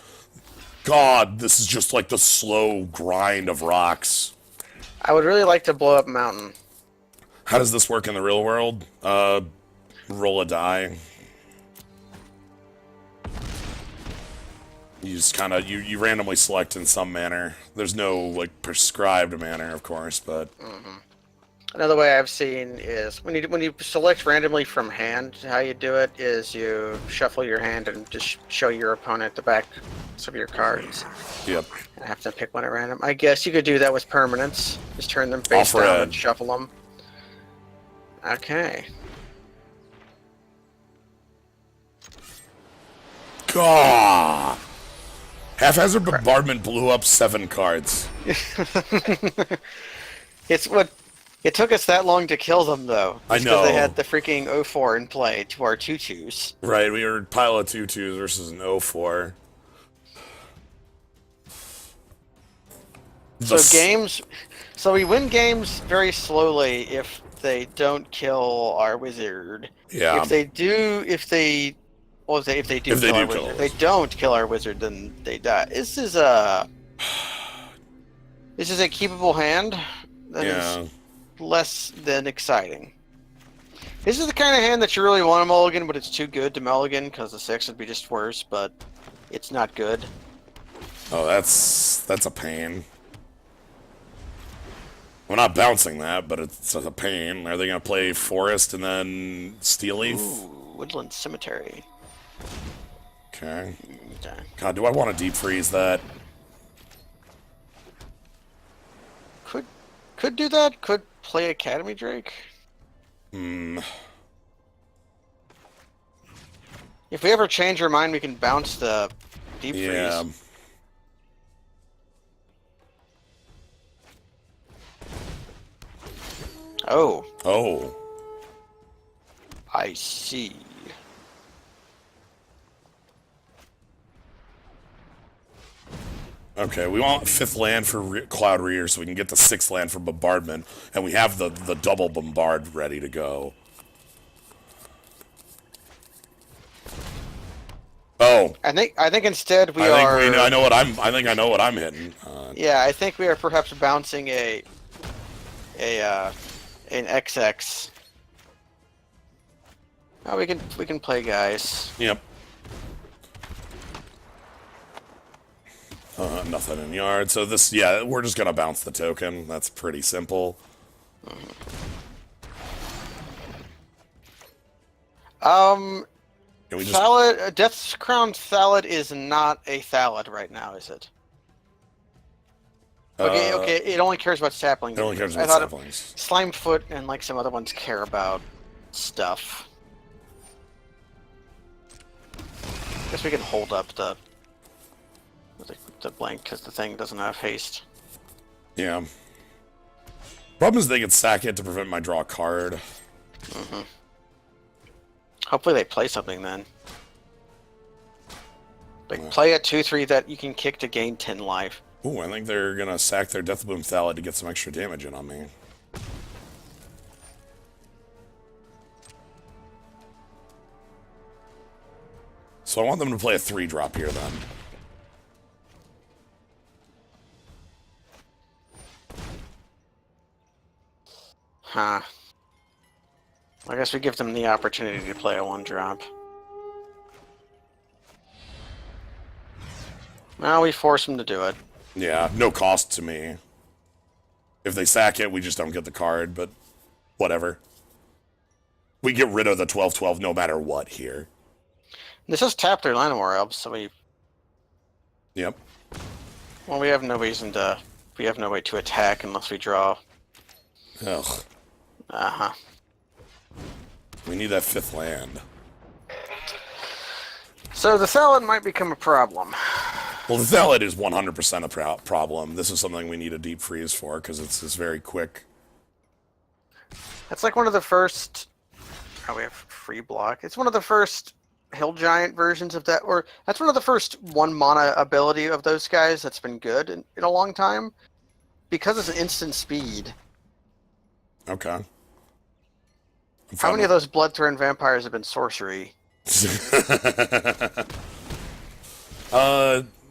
God, this is just like the slow grind of rocks. I would really like to blow up Mountain. How does this work in the real world? Roll a die. You just kind of, you randomly select in some manner. There's no, like, prescribed manner, of course, but... Another way I've seen is when you select randomly from hand, how you do it is you shuffle your hand and just show your opponent the backs of your cards. Yep. And have to pick one at random. I guess you could do that with permanents. Just turn them face down and shuffle them. Okay. Gah! Haphazard Bombardment blew up 7 cards. It's what... It took us that long to kill them, though. I know. Because they had the freaking 0/4 in play to our 2/2s. Right, we were a pile of 2/2s versus an 0/4. So we win games very slowly if they don't kill our wizard. Yeah. If they do, if they do If they kill do our kill wizard, our if they wizard. don't kill our wizard, then they die. This is a keepable hand that is Yeah. less than exciting. This is the kind of hand that you really want to mulligan, but it's too good to mulligan because the 6 would be just worse, but it's not good. Oh, that's a pain. We're not bouncing that, but it's a pain. Are they going to play Forest and then Steel Leaf? Ooh, Woodland Cemetery. Okay. Okay. God, do I want to deep freeze that? Could do that. Could play Academy Drake. Hmm. If we ever change our mind, we can bounce the deep Yeah. freeze. Oh, Oh. I see. Okay, we want 5th land for Cloud Reader so we can get the 6th land for Bombardment, and we have the double Bombard ready to go. Oh. I think instead we I are. think I know what I'm hitting. Yeah, I think we are perhaps bouncing an XX. Oh, we can play guys. Yep. Nothing in yard. So this, yeah, we're just gonna bounce the token. That's pretty simple. Um, Can we just? Thallid, Death's Crown Thallid is not a Thallid right now, is it? Okay, okay, it only cares about saplings. It only cares I about thought saplings. Slimefoot and like some other ones care about stuff. Guess we can hold up the blank because the thing doesn't have haste. Yeah. Problem is they could sack it to prevent my draw card. Mm-hmm. Hopefully they play something then. Like play a 2/3 that you can kick to gain 10 life. Ooh, I think they're gonna sack their Deathbloom Thallid to get some extra damage in on me. So I want them to play a 3-drop here then. Huh. I guess we give them the opportunity to play a 1-drop. Well, we force them to do it. Yeah, no cost to me. If they sack it, we just don't get the card, but whatever. We get rid of the 12/12 no matter what here. This is tap their Llanowar Elves, so we Yep. we have no reason to. We have no way to attack unless we draw. Ugh. Uh-huh. We need that 5th land. So the Thallid might become a problem. Well, the Thallid is 100% a problem. This is something we need a deep freeze for, because it's very quick. That's like one of the first... Oh, we have free block. It's one of the first Hill Giant versions of that, or that's one of the first 1-mana ability of those guys that's been good in a long time. Because it's an instant speed. Okay. How many of those Bloodthorn vampires have been sorcery?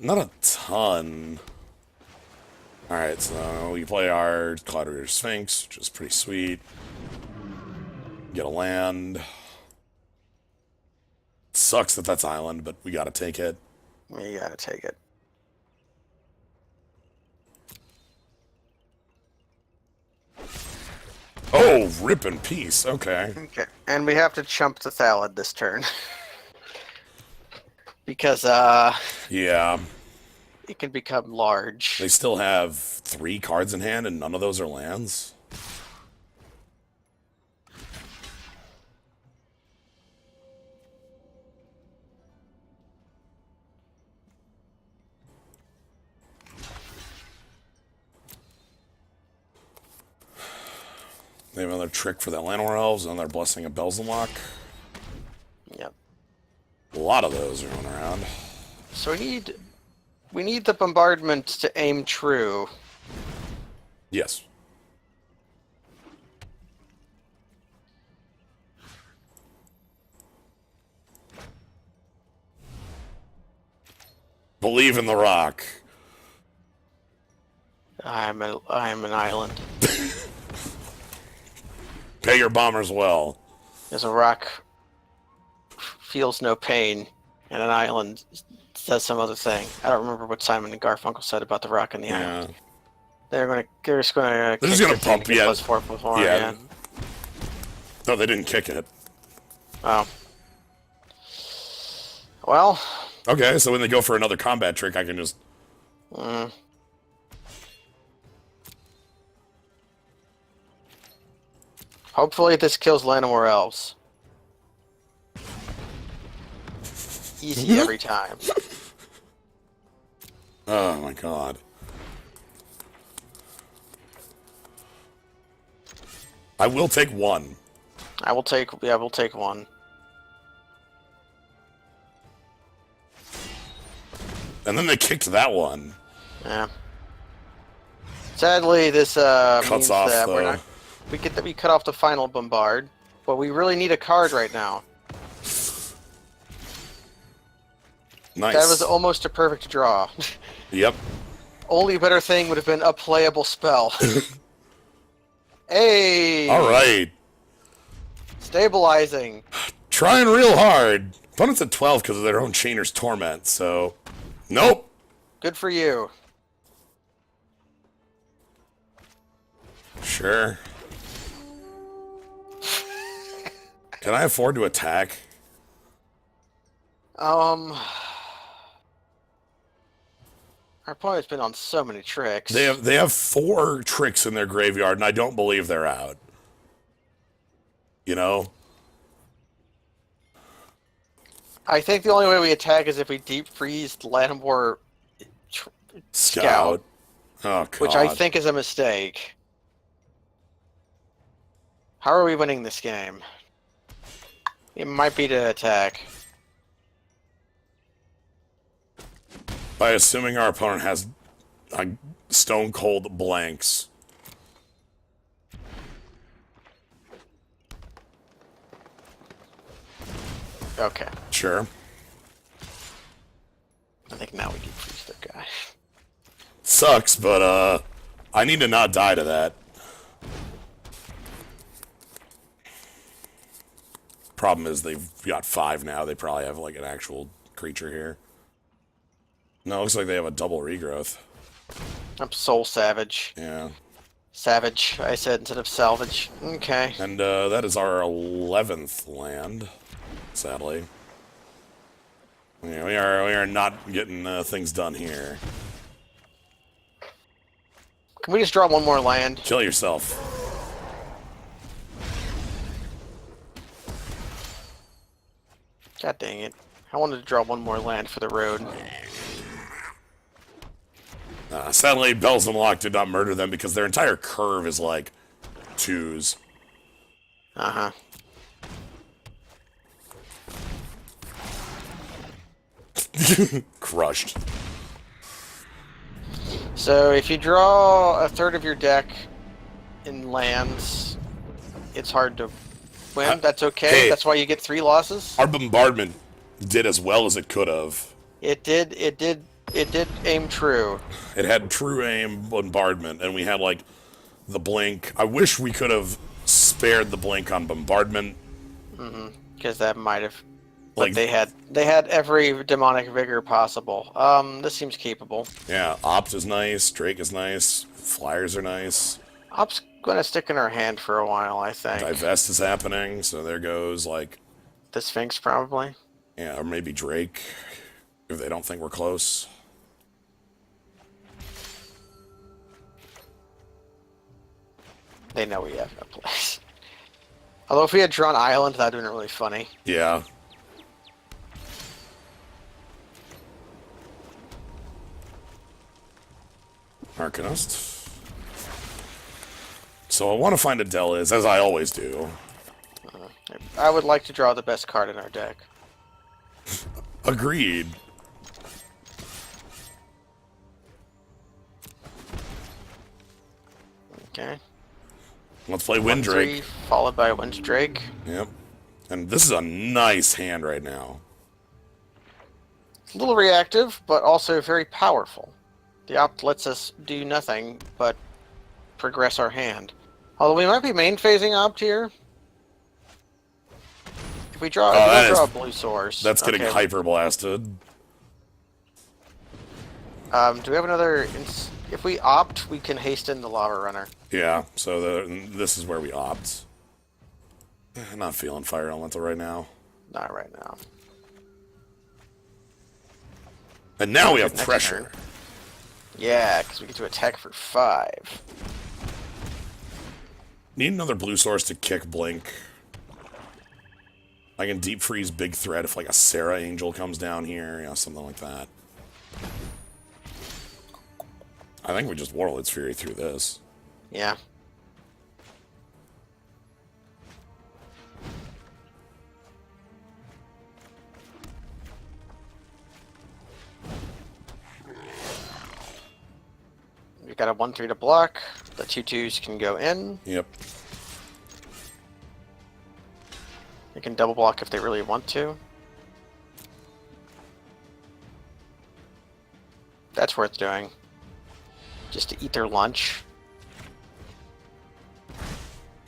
Not a ton. Alright, so we play our Cloud Reader Sphinx, which is pretty sweet. Get a land. Sucks that that's island, but we gotta take it. You gotta take it. Oh, rip in peace. Okay. Okay, and we have to chump the Thallid this turn. Because, Yeah. it can become large. They still have 3 cards in hand, and none of those are lands. They have another trick for the Llanowar Elves, another Blessing of Belzenlock. Yep. A lot of those are going around. So we need the bombardment to aim true. Yes. Believe in the rock. I am an island. Pay your bombers well. There's a rock feels no pain, and an island says some other thing. I don't remember what Simon and Garfunkel said about the rock and the island. They're just gonna pump, yeah. +4/+4, Yeah. No, they didn't kick it. Oh. Well. Okay, so when they go for another combat trick, I can just... Hopefully this kills Llanowar Elves. Easy every time. Oh my god. I will take one. We'll take one. And then they kicked that one. Yeah. Sadly, this means off that the... we cut off the final bombard, but we really need a card right now. Nice. That was almost a perfect draw. Yep. Only better thing would have been a playable spell. Hey! Alright. Stabilizing. Trying real hard. Opponent's at 12 because of their own Chainer's Torment, so... Nope. Good for you. Sure. Can I afford to attack? Our opponent's been on so many tricks. They have 4 tricks in their graveyard, and I don't believe they're out. You know? I think the only way we attack is if we deep freeze Llanowar Scout. Oh, God. Which I think is a mistake. How are we winning this game? It might be to attack. By assuming our opponent has stone cold blanks. Okay. Sure. I think now we deep freeze their guy. Sucks, but I need to not die to that. Problem is they've got 5 now. They probably have like an actual creature here. No, it looks like they have a double regrowth. I'm Soul Savage. Yeah. Savage, I said instead of salvage. Okay. And that is our 11th land, sadly. Yeah, we are not getting things done here. Can we just draw one more land? Kill yourself. God dang it. I wanted to draw one more land for the road. Sadly, Bells and Lock did not murder them because their entire curve is like 2s. Uh-huh. Crushed. So if you draw a third of your deck in lands, it's hard to win. That's okay. Hey, that's why you get 3 losses. Our bombardment did as well as it could have. It did aim true. It had true aim bombardment, and we had like the blink. I wish we could have spared the blink on bombardment. Because that might have. Like they had every demonic vigor possible. This seems capable. Yeah, Opt is nice, Drake is nice, Flyers are nice. Opt's gonna stick in our hand for a while, I think. Divest is happening, so there goes like The Sphinx probably. yeah, or maybe Drake if they don't think we're close. They know we have no place. Although if we had drawn Island, that'd have been really funny. Yeah. Arcanist. So I want to find a Deliz, as I always do. I would like to draw the best card in our deck. Agreed. Okay. Let's play Windrake. 1/3, followed by Windrake. Yep. And this is a nice hand right now. a little reactive, but also very powerful. The opt lets us do nothing but progress our hand. Although we might be main phasing opt here. If we draw, if we don't draw a blue source, That's getting hyper blasted. Do we have another? If we opt, we can hasten the lava runner. Yeah, so this is where we opt. Not feeling fire elemental right now. Not right now. And now we have pressure. Turn. Yeah, because we get to attack for 5. Need another blue source to kick Blink. I can deep freeze Big Threat if like a Sarah Angel comes down here, you know, something like that. I think we just Warlord's Fury through this. Yeah. We've got a 1/3 to block. The 2/2s can go in. Yep. They can double block if they really want to. That's worth doing. Just to eat their lunch.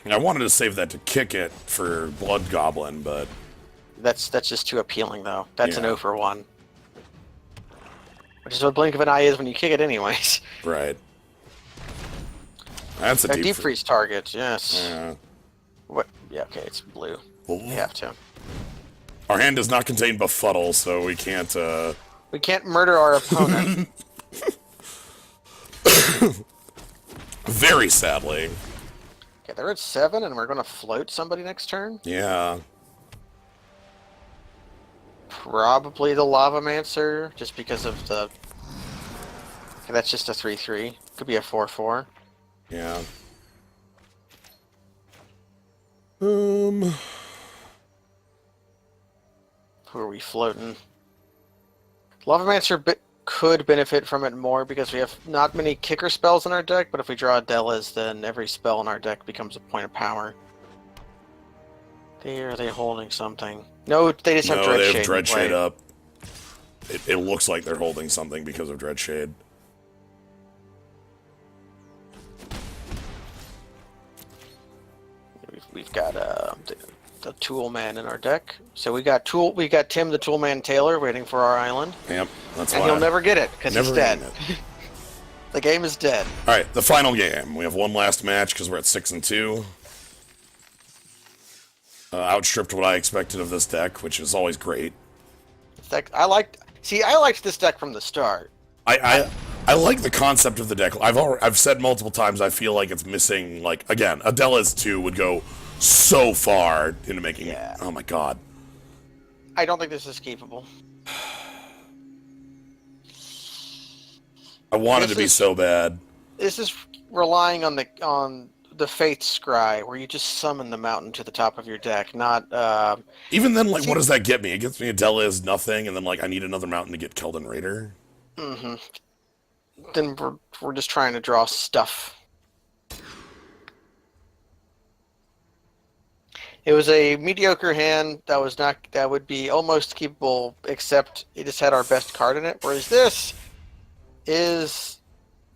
I wanted to save that to kick it for Blood Goblin, but... That's just too appealing, though. That's an 0 for 1. Which is what Blink of an Eye is when you kick it anyways. Right. That's a deep freeze target, yes. Yeah. What? Yeah, okay, it's blue. Well, We have to. our hand does not contain Befuddle, so we can't, We can't murder our opponent. Very sadly. Okay, they're at 7, and we're going to float somebody next turn? Yeah. Probably the Lavamancer, just because of the... Okay, that's just a 3/3. Could be a 4/4. Yeah. Who are we floating? Lavamancer could benefit from it more because we have not many kicker spells in our deck, but if we draw Adelas, then every spell in our deck becomes a point of power. Are they holding something? No, they just have Dreadshade. No, they have Dreadshade up. It looks like they're holding something because of Dreadshade. We've got the Tool Man in our deck. So we got Tim the Tool Man Taylor waiting for our island. Yep, that's and why. he'll never get it because he's dead. It. The game is dead. All right, the final game. We have one last match because we're at 6-2. Outstripped what I expected of this deck, which is always great. I liked this deck from the start. I like the concept of the deck. I've said multiple times I feel like it's missing, like, again, Adela's 2 would go so far into making it. Oh my god. I don't think this is keepable. I wanted to be so bad. This is relying on the Faith Scry, where you just summon the mountain to the top of your deck, not... Even then, like, what does that get me? It gets me Adela is nothing, and then, like, I need another mountain to get Keldon Raider. Mm-hmm. Then we're just trying to draw stuff. It was a mediocre hand that would be almost keepable, except it just had our best card in it, whereas this is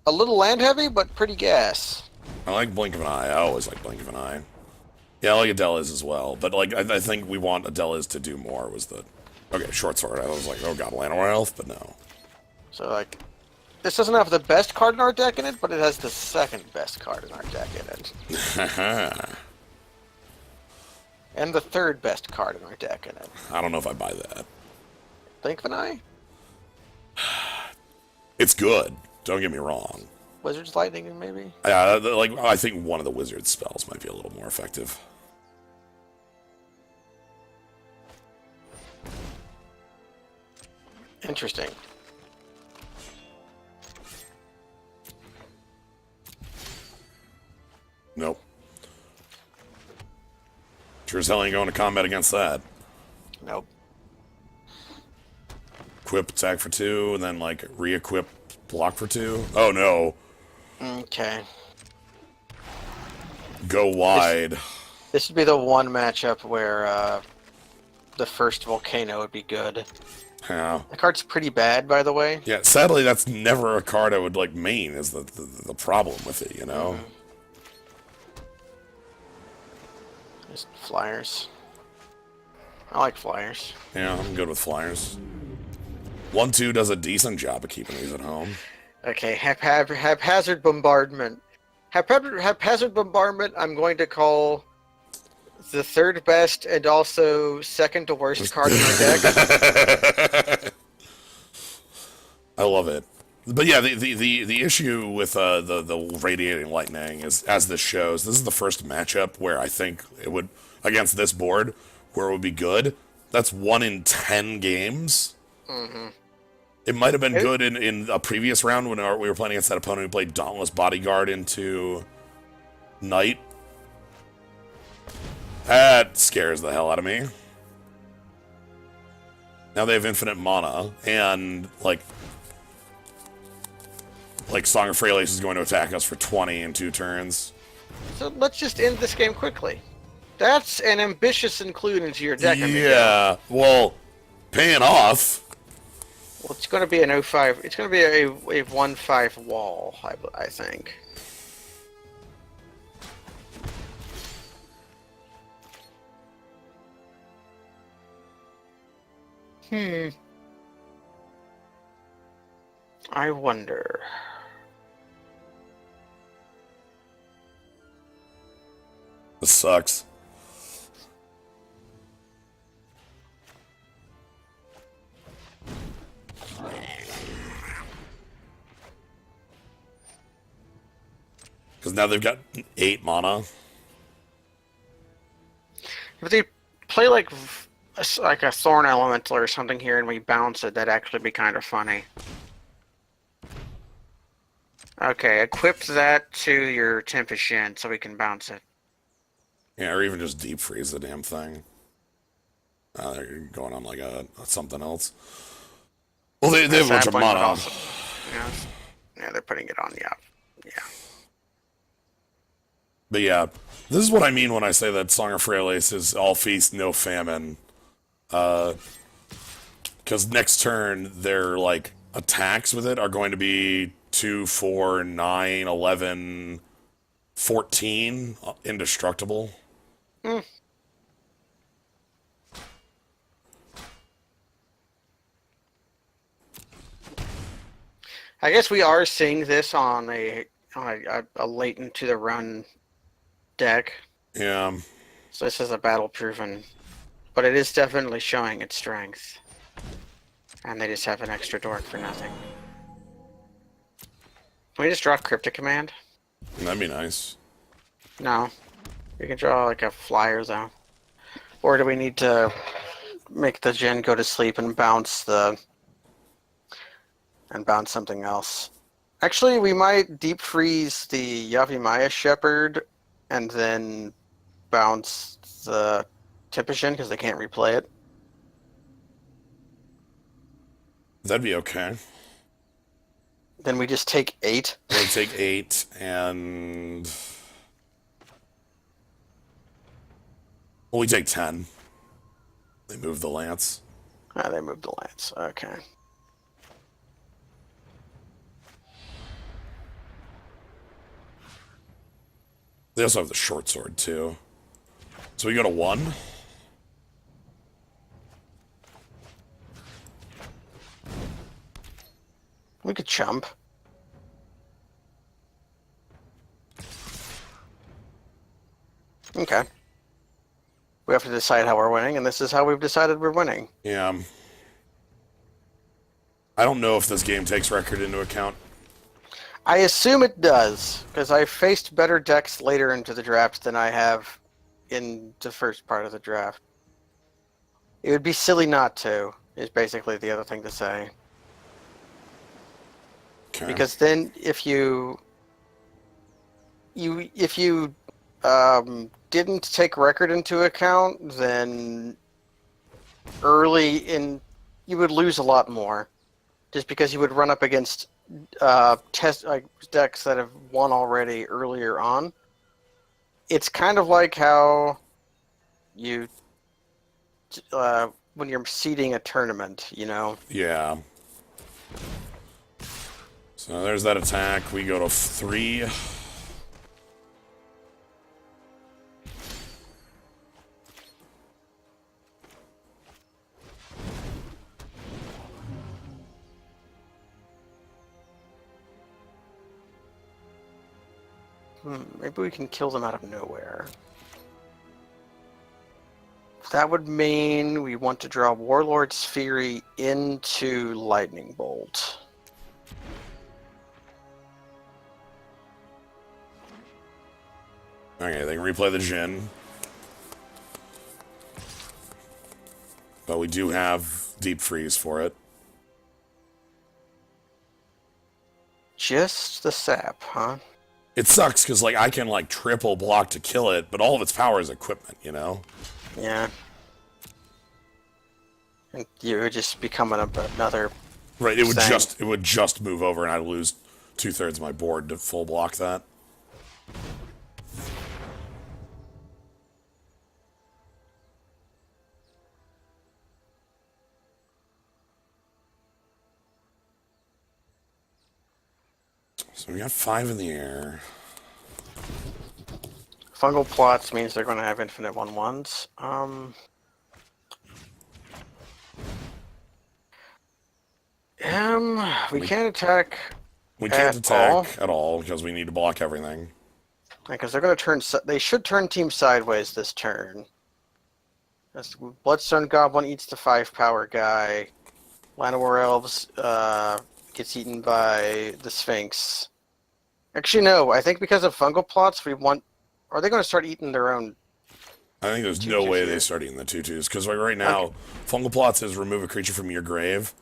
a little land heavy, but pretty gas. I like Blink of an Eye. I always like Blink of an Eye. Yeah, I like Adela's as well, but, like, I think we want Adela's to do more, was the... Okay, Short Sword. I was like, oh god, Llanowar Elf, but no. So, like, this doesn't have the best card in our deck in it, but it has the second best card in our deck in it. And the third best card in our deck in it. I don't know if I buy that. Blink of an Eye? It's good. Don't get me wrong. Wizard's Lightning, maybe? Yeah, like, I think one of the wizard spells might be a little more effective. Interesting. Nope. Sure as hell ain't going to combat against that. Nope. Equip, attack for 2, and then, like, re-equip, block for 2. Oh, no. Okay. Go wide. This would be the one matchup where the first Volcano would be good. Yeah. The card's pretty bad, by the way. Yeah, sadly, that's never a card I would, like, main, is the problem with it, you know? Just flyers. I like flyers. Yeah, I'm good with flyers. 1-2 does a decent job of keeping these at home. Okay, haphazard bombardment. Haphazard bombardment, I'm going to call the third best and also second to worst card in our deck. I love it. But yeah, the issue with the radiating lightning is, as this shows, this is the first matchup where I think it would, against this board, where it would be good. That's 1 in 10 games. It might have been good in a previous round when we were playing against that opponent who played Dauntless Bodyguard into Knight. That scares the hell out of me. Now they have infinite mana, and like Song of Freylace is going to attack us for 20 in 2 turns. So let's just end this game quickly. That's an ambitious include into your deck. Yeah, well, paying off. Well, it's going to be an 0-5. It's going to be a 1-5 wall, I think. I wonder. This sucks. Because now they've got 8 mana. If they play like a Thorn Elemental or something here and we bounce it, that'd actually be kind of funny. Okay, equip that to your Tempest Shin so we can bounce it. Yeah, or even just deep freeze the damn thing. They're going on like a something else. Well, they have a bunch of mana. Yeah, they're putting it on, yeah. But yeah, this is what I mean when I say that Song of Freylace is all feast, no famine. Because next turn, their like attacks with it are going to be 2, 4, 9, 11, 14 indestructible. I guess we are seeing this on a late into the run deck. Yeah. So this is a battle proven, but it is definitely showing its strength. And they just have an extra dork for nothing. Can we just draw Cryptic Command? That'd be nice. No. We can draw like a flyer though. Or do we need to make the Jin go to sleep and bounce something else? Actually, we might deep freeze the Yavimaya Shepherd and then bounce the Tempest Shin because they can't replay it. That'd be okay. Then we just take 8. We'll take 8 and... Well, we take 10. They move the lance. Ah, they moved the lance. Okay. They also have the short sword, too. So we go to 1. We could chump. Okay. We have to decide how we're winning, and this is how we've decided we're winning. Yeah. I don't know if this game takes record into account. I assume it does, because I faced better decks later into the draft than I have in the first part of the draft. It would be silly not to, is basically the other thing to say. Okay. Because then if you didn't take record into account, then early in you would lose a lot more, just because you would run up against decks that have won already earlier on. It's kind of like how you when you're seeding a tournament, you know? Yeah. So there's that attack. We go to 3. Maybe we can kill them out of nowhere. That would mean we want to draw Warlord's Fury into Lightning Bolt. Okay, they can replay the Jin. But we do have Deep Freeze for it. Just the sap, huh? It sucks because, like, I can, like, triple block to kill it, but all of its power is equipment, you know? Yeah. And you would just become another... Right, it would just move over and I'd lose 2/3 of my board to full block that. So we got 5 in the air. Fungal plots means they're going to have infinite 1/1s. We can't attack. We can't attack at all because we need to block everything. Because they're going to turn. They should turn team sideways this turn. Bloodstone Goblin eats the 5 power guy. Llanowar Elves gets eaten by the Sphinx. Actually, no. I think because of fungal plots, we want. Are they going to start eating their own? I think there's no way they start eating the 2/2s because right now, fungal plots is remove a creature from your grave.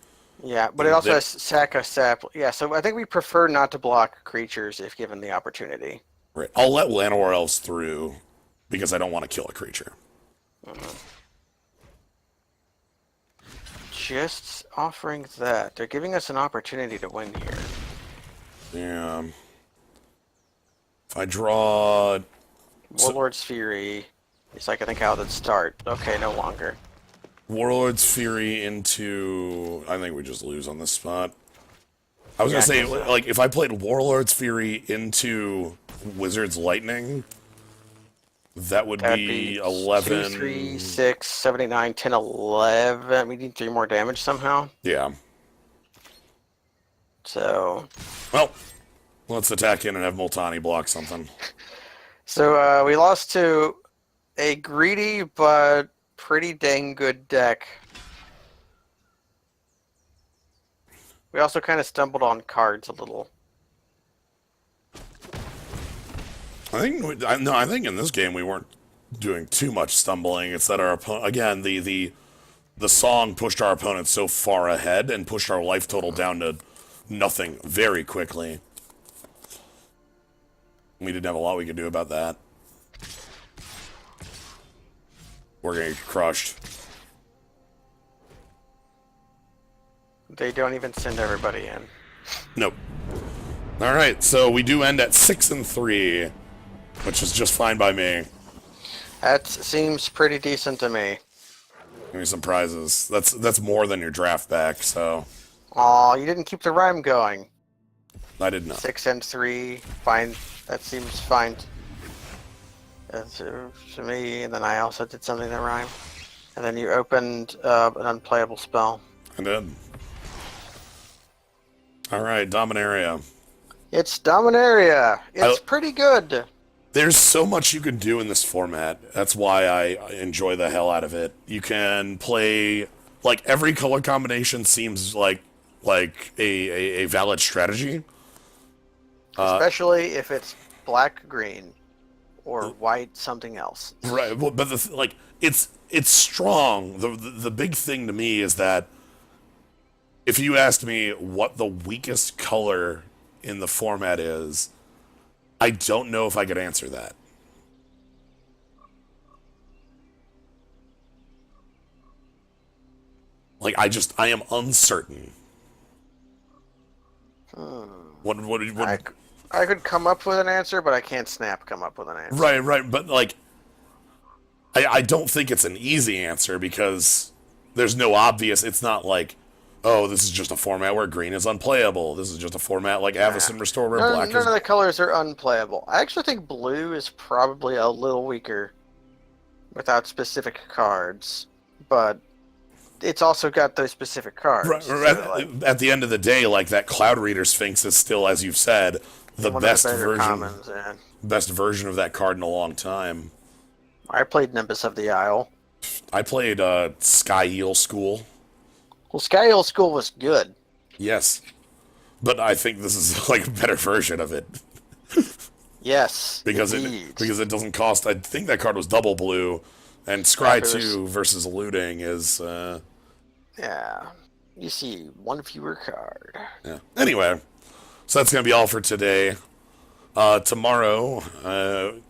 Yeah, but it also has sack a sap. Yeah, so I think we prefer not to block creatures if given the opportunity. Right. I'll let Llanowar Elves through because I don't want to kill a creature. Just offering that. They're giving us an opportunity to win here. Yeah. If I draw... Warlord's Fury. It's like, I think how that start. Okay, no longer. Warlord's Fury into... I think we just lose on this spot. I was going to say, like, if I played Warlord's Fury into Wizard's Lightning, that would be 11... 2, 3, 6, 7, 8, 9, 10, 11. We need 3 more damage somehow. Yeah. So... Well, let's attack in and have Multani block something. So, we lost to a greedy but pretty dang good deck. We also kind of stumbled on cards a little. I think in this game we weren't doing too much stumbling. It's that our opponent, again, the song pushed our opponent so far ahead and pushed our life total down to nothing very quickly. We didn't have a lot we could do about that. We're gonna get crushed. They don't even send everybody in. Nope. Alright, so we do end at 6 and 3, which is just fine by me. That seems pretty decent to me. Give me some prizes. That's more than your draft back, so... Aw, you didn't keep the rhyme going. I did not. 6 and 3, fine. That seems fine to me. And then I also did something that rhymed. And then you opened an unplayable spell. I did. Alright, Dominaria. It's Dominaria. It's pretty good. There's so much you can do in this format. That's why I enjoy the hell out of it. You can play... Like, every color combination seems like a valid strategy. Especially if it's black-green or white something else. Right, but it's strong. The big thing to me is that if you asked me what the weakest color in the format is, I don't know if I could answer that. Like, I am uncertain. What I could come up with an answer, but I can't come up with an answer. Right, but like, I don't think it's an easy answer because there's no obvious. It's not like, oh, this is just a format where green is unplayable. This is just a format like Avacyn Restore where black None is. of the colors are unplayable. I actually think blue is probably a little weaker without specific cards, but it's also got those specific cards. Right, So, at the end of the day, like that Cloud Reader Sphinx is still, as you've said, the one best of the better version, commons, yeah. best version of that card in a long time. I played Nimbus of the Isle. I played Sky Eel School. Well, Sky Hill School was good. Yes, but I think this is like a better version of it Yes, because indeed. it doesn't cost. I think that card was double blue, and Scry Fabulous. 2 versus Looting is Yeah. You see one fewer card. yeah. Anyway, so that's gonna be all for today. Tomorrow,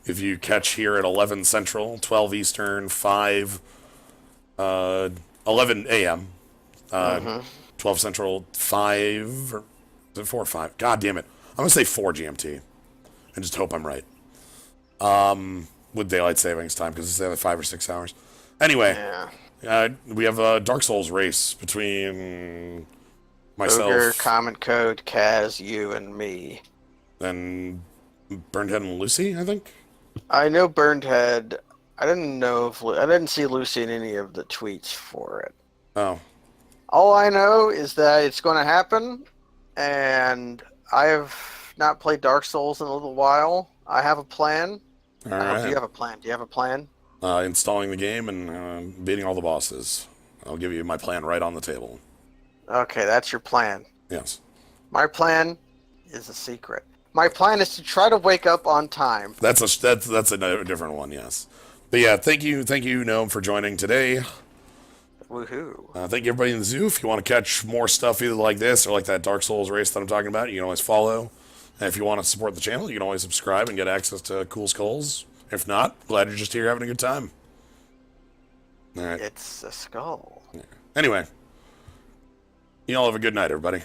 if you catch here at 11 Central, 12 Eastern, 11 a.m., 12 Central, 5, or is it 4 or 5? God damn it. I'm going to say 4 GMT, and just hope I'm right. With daylight savings time, because it's the other 5 or 6 hours. Anyway, we have a Dark Souls race between myself, Ogre, Common Code, Kaz, you, and me. and Burnedhead and Lucy, I think? I know Burnedhead. I didn't see Lucy in any of the tweets for it. Oh. All I know is that it's going to happen, and I have not played Dark Souls in a little while. I have a plan. All Do right. you have a plan? Do you have a plan? Installing the game and beating all the bosses. I'll give you my plan right on the table. Okay, that's your plan. Yes. My plan is a secret. My plan is to try to wake up on time. That's a different one, yes. But yeah, thank you, Gnome, for joining today. Woohoo. Thank you, everybody in the zoo. If you want to catch more stuff either like this or like that Dark Souls race that I'm talking about, you can always follow. And if you want to support the channel, you can always subscribe and get access to cool skulls. If not, glad you're just here having a good time. All right. It's a skull. Anyway, you all have a good night, everybody.